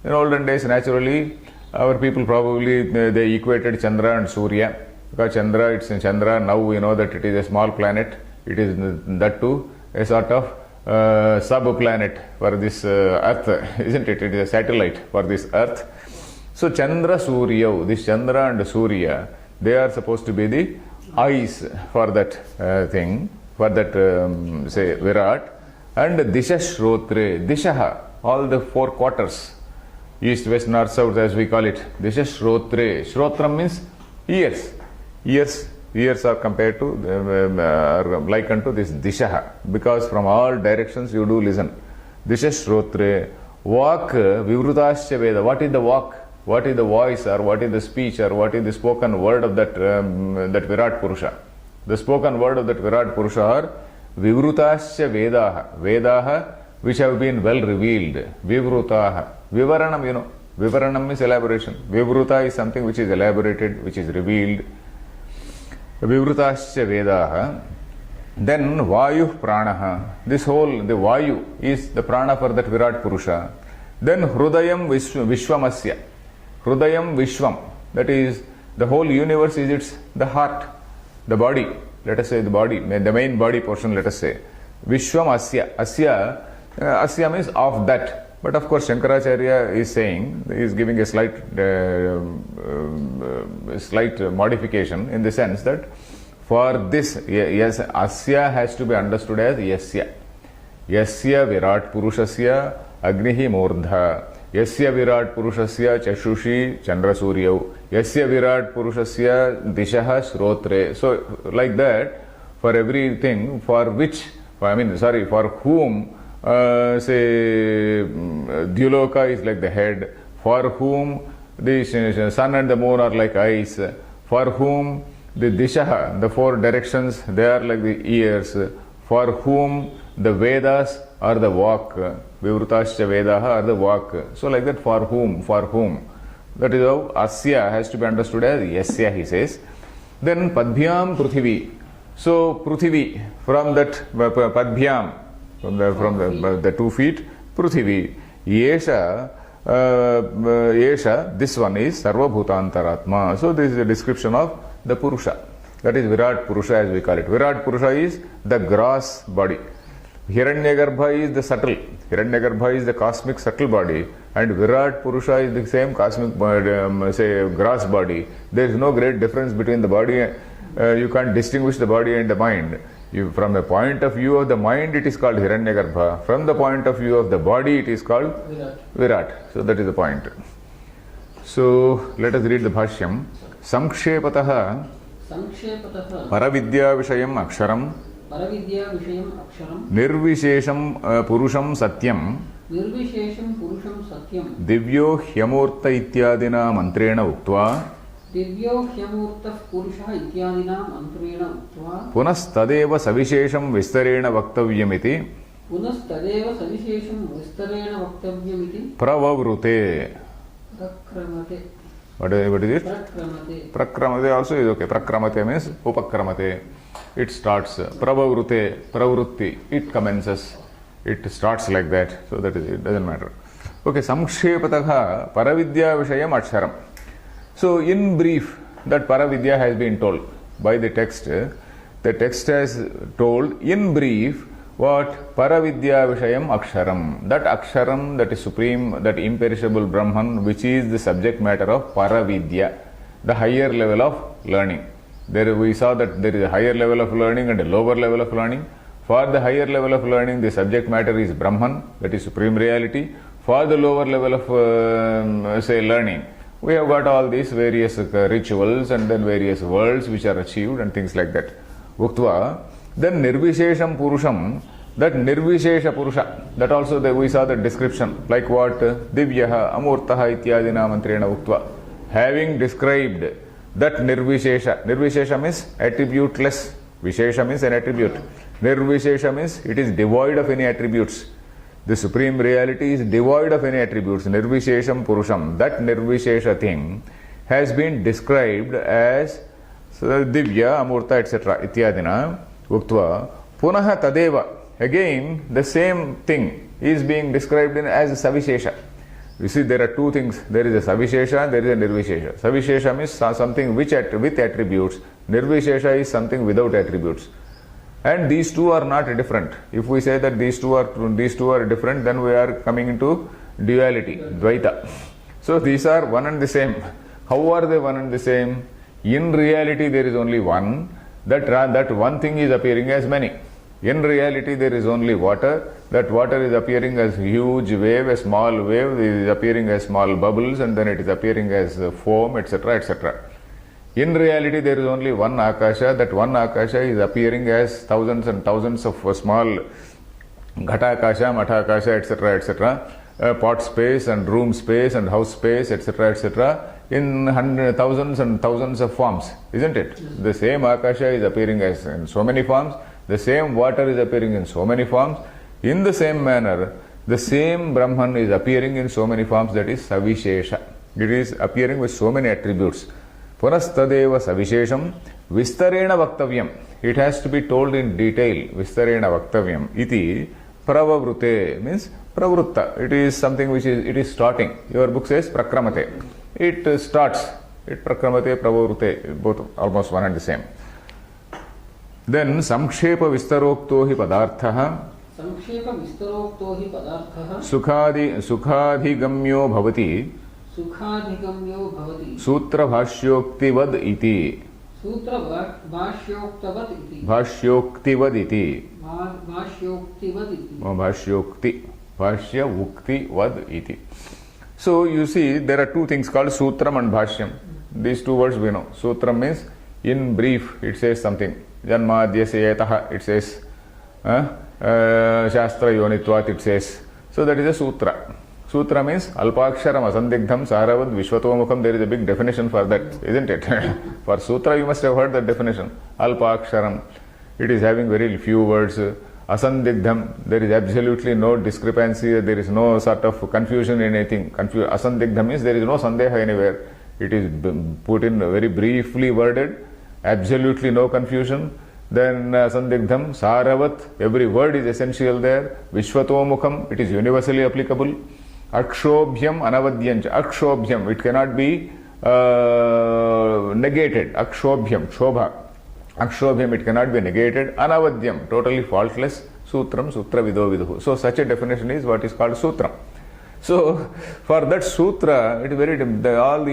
In olden days, naturally, our people probably they equated Chandra and Surya, because it's in Chandra. Now we know that it is a small planet. It is that too a sort of sub-planet for this Earth, isn't it? It is a satellite for this Earth. So Chandra Surya, this Chandra and Surya, they are supposed to be the eyes for that thing, for that Virat. And Disha Shrotre, Dishaha, all the four quarters, east, west, north, south, as we call it. Disha Shrotre. Shrotram means ears. Ears are compared to, likened to this Dishaha, because from all directions you do listen. Disha Shrotre. Vak Vivrutasya Veda. What is the vak? What is the voice, or what is the speech, or what is the spoken word of that Virat Purusha? The spoken word of that Virat Purusha are Vivrutasya Vedaha. Vedaha which have been well revealed. Vivrutaha. Vivaranam, Vivaranam means elaboration. Vivruta is something which is elaborated, which is revealed. Vivrutasya Vedaha. Then Vayu Pranaha. This whole, the Vayu is the prana for that Virat Purusha. Then Hrudayam Vishwamasya. Hrudayam Vishwam. That is, the whole universe is the heart, the body. Let us say the body, the main body portion, let us say. Vishwam Asya. Asya means of that. But of course, Shankaracharya is saying, he is giving a slight modification in the sense that for this, yes, Asya has to be understood as Yasya. Yasya Virat Purushasya Agnihi Murdha. Yasya Virat Purushasya Chashushi Chandra Suryau. Yasya Virat Purushasya Dishaha Shrotre. So, like that, for everything for whom, say, Dhyuloka is like the head, for whom the sun and the moon are like eyes, for whom The dishaha, the four directions, they are like the ears. For whom the Vedas are the vak, vivrutascha vedaha are the vak. So like that, for whom, for whom. That is how asya has to be understood as yasya, he says. Then padbhyam pruthivi. So pruthivi, from that padbhyam, from the 2 feet, pruthivi. Yesha, this one is sarvabhutantaratma. So this is a description of the Purusha. That is Virat Purusha as we call it. Virat Purusha is the gross body. Hiranyagarbha is the subtle. Hiranyagarbha is the cosmic subtle body. And Virat Purusha is the same cosmic, gross body. There is no great difference between the body. You can't distinguish the body and the mind. From a point of view of the mind, it is called Hiranyagarbha. From the point of view of the body, it is called Virat. So that is the point. So let us read the Bhashyam. Samkshepataha Paravidya Vishayam Aksharam Nirvishesham Purusham Satyam Divyo Hyamurta Ityadina Mantrena Uktva Punastadeva Savishesham Vistarena Vaktavyamiti Pravavrute. What is it? Prakramate also is okay. Prakramate means upakramate. It starts. Pravavrute, pravrutti. It commences. It starts like that. So that is it. Doesn't matter. Okay. Samkshepataha Paravidya Vishayam Aksharam. So in brief, that Paravidya has been told by the text. The text has told in brief what? Paravidya Vishayam Aksharam. That Aksharam, that is supreme, that imperishable Brahman, which is the subject matter of Paravidya, the higher level of learning. There we saw that there is a higher level of learning and a lower level of learning. For the higher level of learning, the subject matter is Brahman, that is supreme reality. For the lower level of learning, we have got all these various rituals and then various worlds which are achieved and things like that. Uktva. Then Nirvishesham Purusham, that Nirvishesha Purusha, that also we saw the description, like what? Divyaha, Amurtaha Ityadina Mantrena Uktva. Having described that Nirvishesha, Nirvishesha means attributeless, Vishesha means an attribute. Nirvishesha means it is devoid of any attributes. The supreme reality is devoid of any attributes. Nirvishesham Purusham, that Nirvishesha thing has been described as Divya, Amurta, etc. Ityadina Uktva. Punaha Tadeva. Again, the same thing is being described as Savishesha. You see, there are two things. There is a Savishesha, there is a Nirvishesha. Savishesha means something with attributes. Nirvishesha is something without attributes. And these two are not different. If we say that these two are different, then we are coming into duality, Dvaita. So these are one and the same. How are they one and the same? In reality, there is only one. That one thing is appearing as many. In reality, there is only water. That water is appearing as huge wave, a small wave is appearing as small bubbles, and then it is appearing as foam, etc., etc. In reality, there is only one Akasha. That one Akasha is appearing as thousands and thousands of small Ghatakasha, Mathakasha, etc., etc., pot space and room space and house space, etc., etc., in thousands and thousands of forms, isn't it? The same Akasha is appearing as in so many forms. The same water is appearing in so many forms. In the same manner, the same Brahman is appearing in so many forms, that is Savishesha. It is appearing with so many attributes. Punastadeva Savishesham Vistarena Vaktavyam. It has to be told in detail. Vistarena Vaktavyam. Iti Pravavrute means Pravrutta. It is something which is starting. Your book says Prakramate. It starts. It Prakramate, Pravavrute. Both almost one and the same. Then Samkshepa Vistarokto hi Padarthaha Sukhadhigamyo Bhavati Sutra Bhashyoktivad iti. Bhashyoktivad iti. Bhashyoktivad iti. So you see, there are two things called Sutram and Bhashyam. These two words we know. Sutram means in brief, it says something. Janmadhyasya yataha, it says. Shastra yonitvat, it says. So that is a sutra. Sutra means alpaksharam asandigdham saravad vishwatomukham. There is a big definition for that, isn't it? For sutra you must have heard that definition. Alpaksharam. It is having very few words. Asandigdham. There is absolutely no discrepancy. There is no sort of confusion in anything. Asandigdham means there is no sandeha anywhere. It is put in very briefly worded. Absolutely no confusion. Then Sandigdham, Saravat, every word is essential there. Vishwatomukham, it is universally applicable. Akshobhyam, Anavadyancha. Akshobhyam, it cannot be negated. Akshobhyam, Shobha. Akshobhyam, it cannot be negated. Anavadyam, totally faultless. Sutram, Sutra Vido Viduhu. So such a definition is what is called Sutram. So for that Sutra, it is very,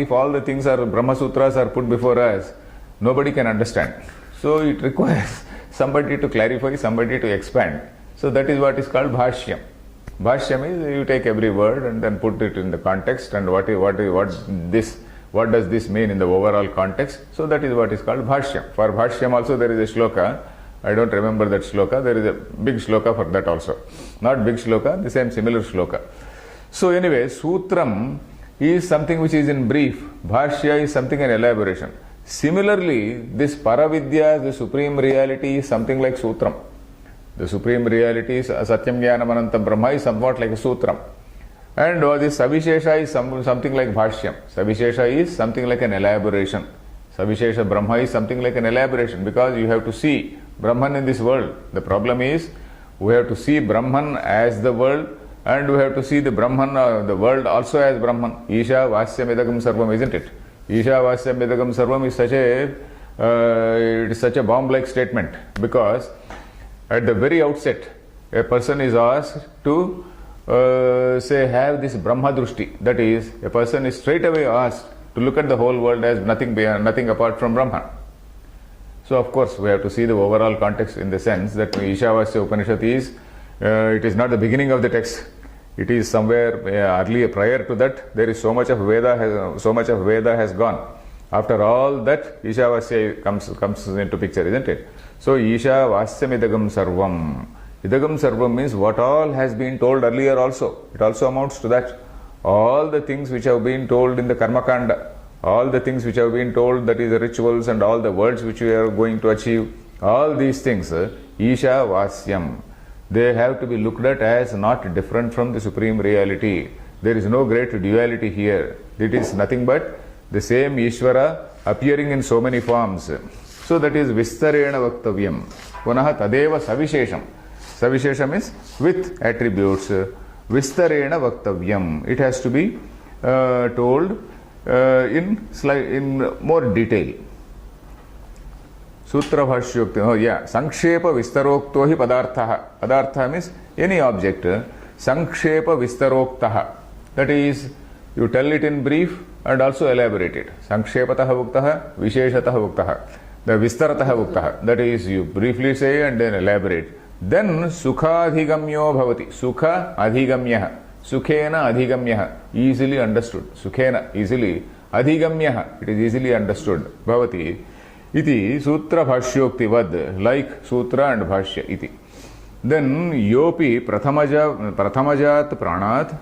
if all the things are, Brahma Sutras are put before us, nobody can understand. So it requires somebody to clarify, somebody to expand. So that is what is called Bhashyam. Bhashyam is you take every word and then put it in the context and what does this mean in the overall context. So that is what is called Bhashyam. For Bhashyam also there is a shloka. I don't remember that shloka. There is a big shloka for that also. Not big shloka, the same similar shloka. So anyway, Sutram is something which is in brief. Bhashya is something in elaboration. Similarly, this Paravidya, the supreme reality, is something like Sutram. The supreme reality is Satyam Jnanam Anantam Brahma is somewhat like a Sutram. And this Savishesha is something like Bhashyam. Savishesha is something like an elaboration. Savishesha Brahma is something like an elaboration because you have to see Brahman in this world. The problem is we have to see Brahman as the world and we have to see the Brahman, the world also as Brahman. Isha Vasyam Idagam Sarvam, isn't it? Isha Vasyam Idagam Sarvam is such a bomb-like statement because at the very outset a person is asked to have this Brahma Drushti. That is, a person is straight away asked to look at the whole world as nothing apart from Brahman. So of course we have to see the overall context in the sense that Ishavasya Upanishad is, it is not the beginning of the text. It is somewhere earlier, prior to that. There is so much of Veda has gone. After all that, Ishavasya comes into picture, isn't it? So Ishavasyam Idagam Sarvam. Idagam Sarvam means what all has been told earlier also. It also amounts to that. All the things which have been told in the Karma Kanda, all the things which have been told, that is the rituals and all the words which we are going to achieve, all these things, Ishavasyam. They have to be looked at as not different from the supreme reality. There is no great duality here. It is nothing but the same Ishvara appearing in so many forms. So that is Vistarena Vaktavyam. Punaha Tadeva Savishesham. Savishesham is with attributes. Vistarena Vaktavyam. It has to be told in more detail. Sutra Bhashyokti. Oh yeah. Sankshepa Vistarokto hi Padarthaha. Padartha means any object. Sankshepa Vistaroktaha. That is, you tell it in brief and also elaborate it. Sankshepataha Vuktaha, Visheshataha Vuktaha. The Vistarataha Vuktaha. That is, you briefly say and then elaborate. Then Sukha Adhigamyo Bhavati. Sukha Adhigamyaha. Sukhena Adhigamyaha. Easily understood. Sukhena, easily. Adhigamyaha. It is easily understood. Bhavati. Iti Sutra Bhashyokti Vad, like Sutra and Bhashya iti. Then Yopi Prathamajat Pranat.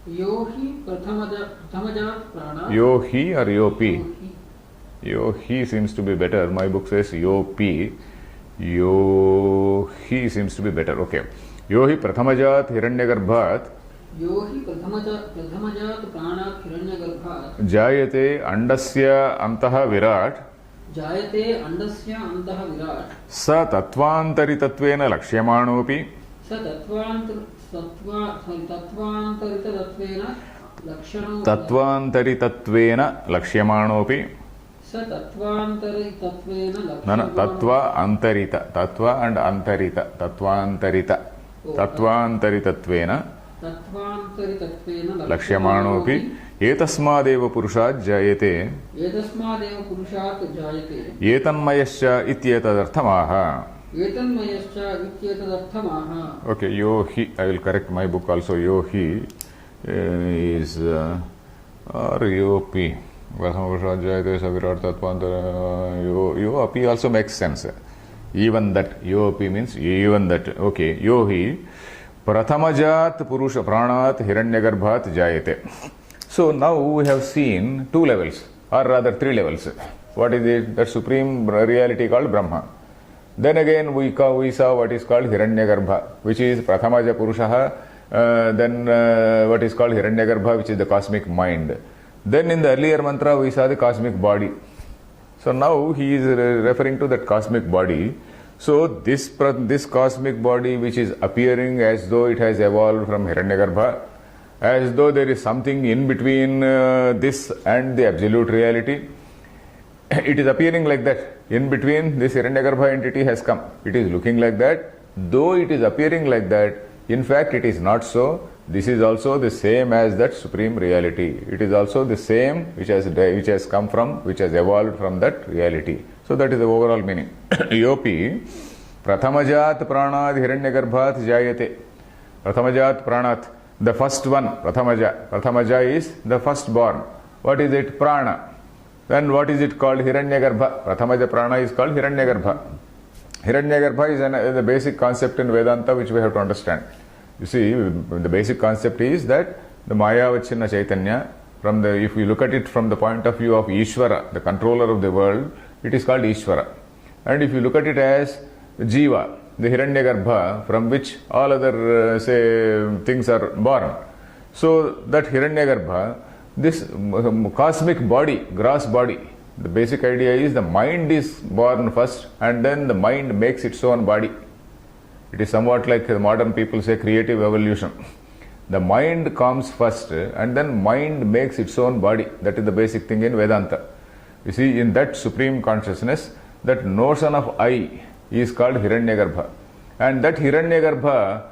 Yohi Prathamajat Pranat. Yohi or Yopi? Yohi seems to be better. My book says Yopi. Yohi seems to be better. Okay. Yohi Prathamajat Hiranyagarbhat. Yohi Prathamajat Pranat Hiranyagarbhat. Jayate Andasya Antaha Virat. Jayate Andasya Antaha Virat. Sa Tatvantaritattvena Lakshyamanopi. Sa Tattvantaritatvena Lakshyamanopi. Tatvantaritattvena Lakshyamanopi. Sa Tattvantaritatvena Lakshyamanopi. No, Tattva Antarita. Tattva and Antarita. Tattvantarita. Tattvantaritatvena Lakshyamanopi. Etasmadeva Purushat Jayate. Etasmadeva Purushat Jayate. Etanmayascha Ityetadarthamaha. Etanmayascha Ityetadarthamaha. Okay, Yohi. I will correct my book also. Yohi is or Yopi. Purushat Jayate Savirat Tatvantara. Yopi also makes sense. Even that. Yopi means even that. Okay, Yohi Prathamajat Purusha Pranat Hiranyagarbhat Jayate. So now we have seen two levels, or rather three levels. What is it? That supreme reality called Brahma. Then again we saw what is called Hiranyagarbha, which is Prathamaja Purushaha, then what is called Hiranyagarbha, which is the cosmic mind. Then in the earlier mantra we saw the cosmic body. So now he is referring to that cosmic body. So this cosmic body which is appearing as though it has evolved from Hiranyagarbha, as though there is something in between this and the absolute reality. It is appearing like that. In between, this Hiranyagarbha entity has come. It is looking like that. Though it is appearing like that, in fact it is not so. This is also the same as that supreme reality. It is also the same which has come from, which has evolved from that reality. So that is the overall meaning. Yopi Prathamajat Pranad Hiranyagarbhat Jayate. Prathamajat Pranat, the first one, Prathamaja. Prathamaja is the firstborn. What is it? Prana. Then what is it called? Hiranyagarbha. Prathamaja Prana is called Hiranyagarbha. Hiranyagarbha is the basic concept in Vedanta which we have to understand. You see, the basic concept is that the Mayavachina Chaitanya, if we look at it from the point of view of Ishvara, the controller of the world, it is called Ishvara. And if you look at it as Jiva, the Hiranyagarbha, from which all other things are born. So that Hiranyagarbha, this cosmic body, gross body, the basic idea is the mind is born first and then the mind makes its own body. It is somewhat like modern people say creative evolution. The mind comes first and then mind makes its own body. That is the basic thing in Vedanta. You see, in that supreme consciousness, that notion of I is called Hiranyagarbha. And that Hiranyagarbha,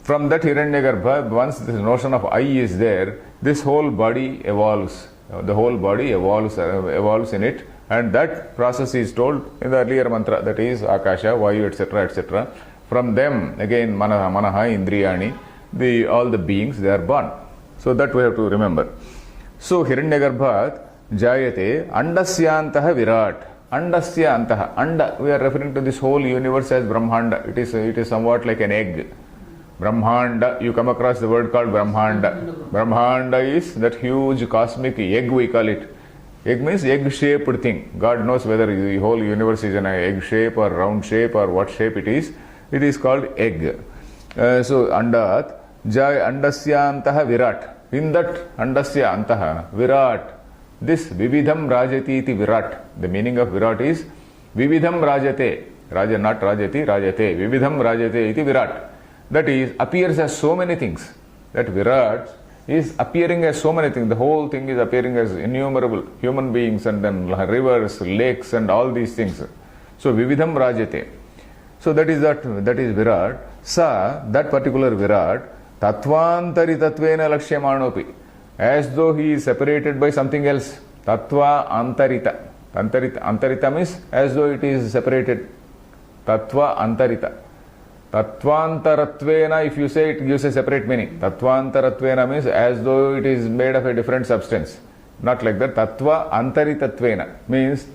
from that Hiranyagarbha, once this notion of I is there, this whole body evolves. The whole body evolves in it. And that process is told in the earlier mantra, that is Akasha, Vayu, etc., etc. From them, again, Manaha, Indriyani, all the beings, they are born. So that we have to remember. So Hiranyagarbhat Jayate Andasyantaha Virat. Andasyantaha. Anda, we are referring to this whole universe as Brahmanda. It is somewhat like an egg. Brahmanda, you come across the word called Brahmanda. Brahmanda is that huge cosmic egg, we call it. Egg means egg-shaped thing. God knows whether the whole universe is an egg shape or round shape or what shape it is. It is called egg. So, Andat, Jai Andasyantaha Virat. In that Andasya Antaha, Virat, this Vividham Rajati iti Virat. The meaning of Virat is Vividham Rajate. Raja, not Rajati, Rajate. Vividham Rajate iti Virat. That is, appears as so many things. That Virat is appearing as so many things. The whole thing is appearing as innumerable human beings and then rivers, lakes and all these things. So, Vividham Rajate. So that is Virat. Sa, that particular Virat, Tattvantari Tattvena Lakshyamanopi. As though he is separated by something else. Tattva Antarita. Antarita means as though it is separated. Tattva Antarita. Tattvantaratvena, if you say, it gives a separate meaning. Tattvantaratvena means as though it is made of a different substance. Not like that. Tattva Antaritatvena means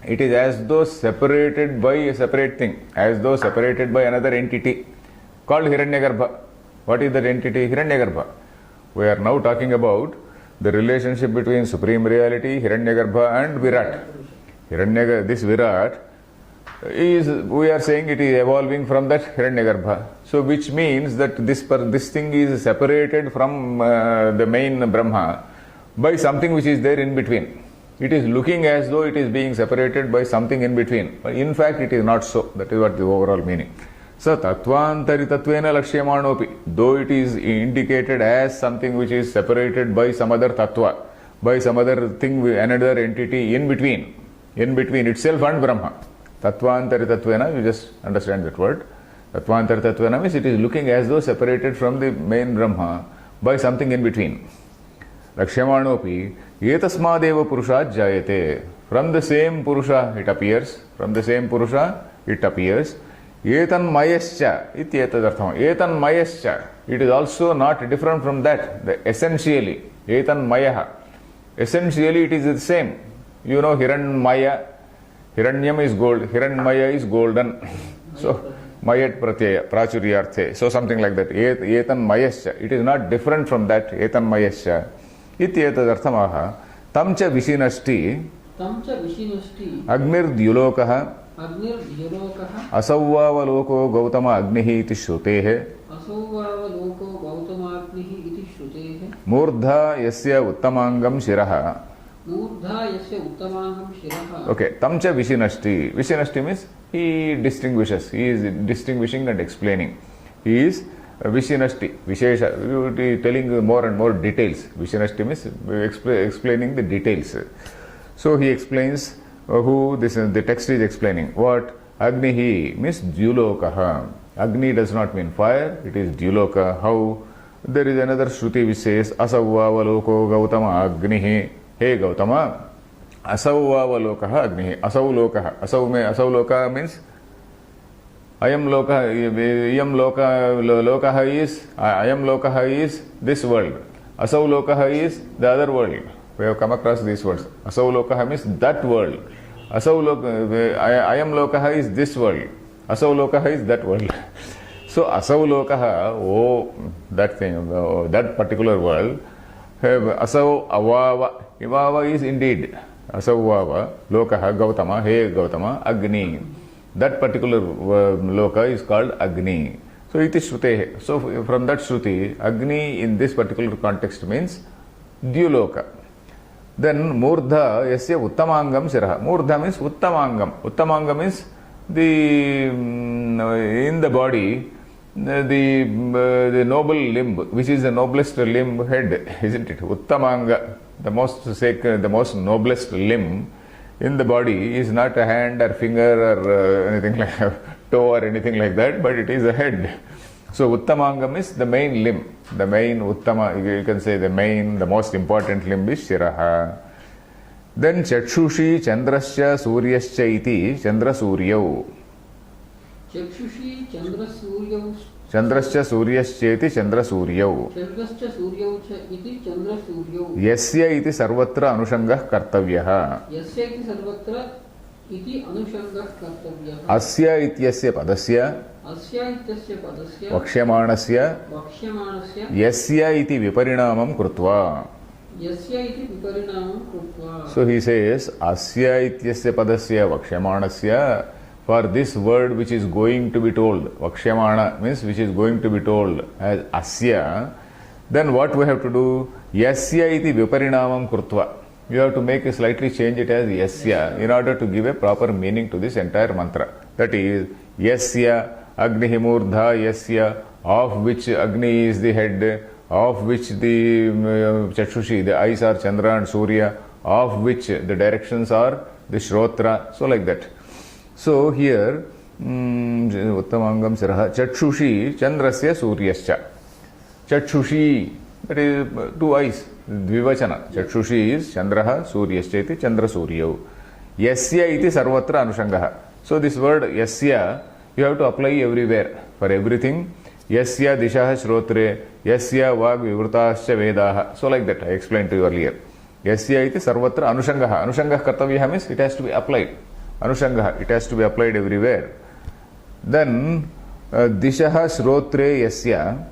it is as though separated by a separate thing, as though separated by another entity called Hiranyagarbha. What is that entity? Hiranyagarbha. We are now talking about the relationship between Supreme Reality, Hiranyagarbha and Virat. This Virat is, we are saying it is evolving from that Hiranyagarbha. So which means that this thing is separated from the main Brahma by something which is there in between. It is looking as though it is being separated by something in between. But in fact, it is not so. That is what the overall meaning. So, Tattvantari Tattvena Lakshyamanopi. Though it is indicated as something which is separated by some other Tattva, by some other thing, another entity in between itself and Brahma. Tattvantari Tattvena, you just understand that word. Tattvantari Tattvena means it is looking as though separated from the main Brahma by something in between. Lakshyamanopi, Yetasmadeva Purushat Jayate. From the same Purusha it appears. Etan Mayascha. Ityetadartham. Etan Mayascha. It is also not different from that. Essentially. Etan Mayaha. Essentially it is the same. You know Hiranyamaya. Hiranyam is gold. Hiranyamaya is golden. So mayat pratyaya, prachuryarthe. So something like that. Etan mayascha. It is not different from that. Etan mayascha. Ityetadarthamaha. Tamcha vishinashti. तंच विशिनष्टि Agnirdyulokah. अग्निर्द्युलोकः असौवावलोको Gautam अग्निः इति श्रुतेः. असौवावलोको गौतमाग्निः इति श्रुतेः. मूर्धा यस्य उत्तमांगम शिरः. मूर्धा यस्य उत्तमांगं शिरः. Okay, tamcha vishinashti. Vishinashti means he distinguishes. He is distinguishing and explaining. He is vishinashti. Vishesha. We will be telling more and more details. Vishinashti means explaining the details. So he explains who this the text is explaining. What? Agnihi means Dyulokaha. Agni does not mean fire. It is Dyuloka. How? There is another Shruti which says Asavvavaloko Gautama Agnihi. Hey Gautama, Asavvavalokaha Agnihi. Asavlokaha. Asavloka means Ayam Lokaha is this world. Asavlokaha is the other world. We have come across these words. Asavlokaha means that world. Ayam Lokaha is this world. Asavlokaha is that world. So Asavlokaha, that thing, that particular world. Asav Avava. Ivava is indeed. Asavava. Lokaha Gautama. Hey Gautama. Agni. That particular loka is called Agni. So it is Shrutehe. So from that Shruti, Agni in this particular context means Dyuloka. Then Murdha yasya uttamangam shiraha. Murdha means uttamangam. Uttamangam means the in the body the noble limb, which is the noblest limb, head, isn't it? Uttamanga, the most sacred, the most noblest limb in the body is not a hand or finger or anything like a toe or anything like that, but it is a head. So Uttamangam is the main limb, the main Uttama, you can say the main, the most important limb is Shiraha. Then Chakshushi Chandrasya Suryascha iti Chandra Suryau. चक्षुषी Chandra सूर्यौ Chandrasya Suryascha iti Chandra Suryau. चंद्रश्च सूर्यौ च इति चंद्र सूर्यौ. Yasya iti sarvatra anushangah kartavyah. यस्य इति सर्वत्र इति अनुषंगः कर्तव्यः. Asya ityasya padasya अस्य इत्यस्य पदस्य vakshyamaणस्य वक्ष्यमाणस्य yasya iti viparinamam krutva. यस्य इति विपरिणामं कृत्वा. So he says asya ityasya padasya vakshyamaणस्य. For this word which is going to be told, Vakshyamana means which is going to be told as Asya, then what we have to do? Yasya iti viparinamam krutva. You have to make a slightly change it as Yasya in order to give a proper meaning to this entire mantra. That is Yasya Agnihi Murdha Yasya, of which Agni is the head, of which the Chakshushi, the eyes are Chandra and Surya, of which the directions are the Shrotra. So like that. So here, Uttamangam Siraha, Chakshushi, Chandrasya Suryascha. Chakshushi, that is two eyes, Dvivachana. Chakshushi is Chandraha, Suryascha iti Chandra Suryau. Yasya iti Sarvatra Anushangaha. So this word Yasya, you have to apply everywhere, for everything. Yasya Dishaha Shrotre, Yasya Vag Vivrutascha Vedaha. So like that, I explained to you earlier. Yasya iti Sarvatra Anushangaha. Anushangah Kartavyaha means it has to be applied. Anushangah, it has to be applied everywhere. Then Dishaha Shrotre Yasya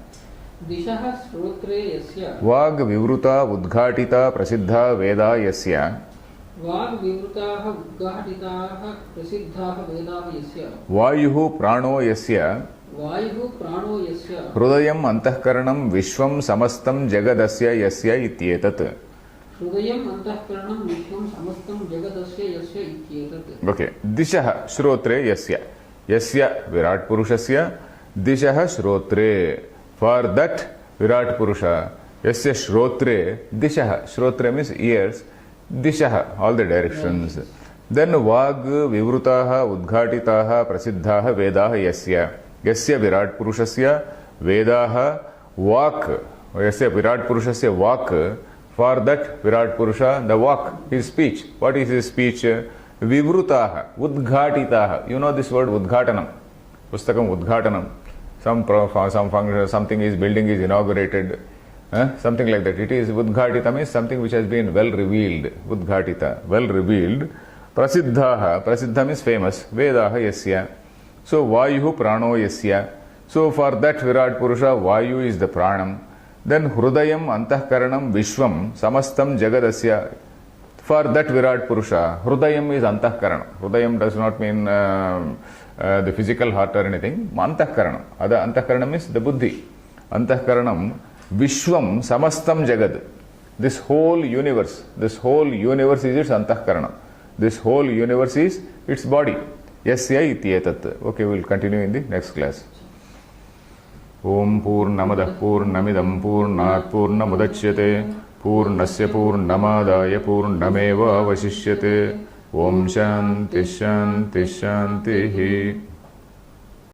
दिशः श्रोत्रे यस्य Vag Vivruta Udghatita Prasiddha Veda Yasya वाग् विवृताः उद्घाटिताः प्रसिद्धाः वेदाः यस्य Vayuhu Prano Yasya वायुः प्राणो यस्य Hrudayam Antahkaranam Vishwam Samastam Jagadasya Yasya Ityetat. हृदयम् अन्तःकरणं विश्वं समस्तं जगदस्य यस्य इत्येतत्. Okay. Dishaha Shrotre Yasya. Yasya Virat Purushasya Dishaha Shrotre. For that Virat Purusha, Yasya Shrotre, Dishaha. Shrotre means ears. Dishaha, all the directions. Then Vag Vivrutaha Udghatitaha Prasiddhaha Vedaha Yasya. Yasya Virat Purushasya Vedaha Vak. Yasya Virat Purushasya Vak. For that Virat Purusha, the vak, his speech. What is his speech? Vivrutaha, Udghatitaha. You know this word Udghatanam. Pustakam Udghatanam. Some function, something is, building is inaugurated. Something like that. It is Udghatita means something which has been well revealed. Udghatita, well revealed. Prasiddhaha, Prasiddha means famous. Vedaha Yasya. So Vayu prano yasya. So for that Virat Purusha, Vayu is the pranam. Then Hrudayam antahkaranam vishwam samastam jagadasya. For that Virat Purusha, Hrudayam is antahkarana. Hrudayam does not mean the physical heart or anything. Antahkarana. Other antahkarana is the buddhi. Antahkaranam vishwam samastam jagad. This whole universe is its antahkarana. This whole universe is its body. Yasya ityetat. Okay, we will continue in the next class. Om Purnamadah Purnamidam Purnat Purnamudachyate Purnasya Purnamadaya Purnameva Vasishyate. Om Shanti Shanti Shanti.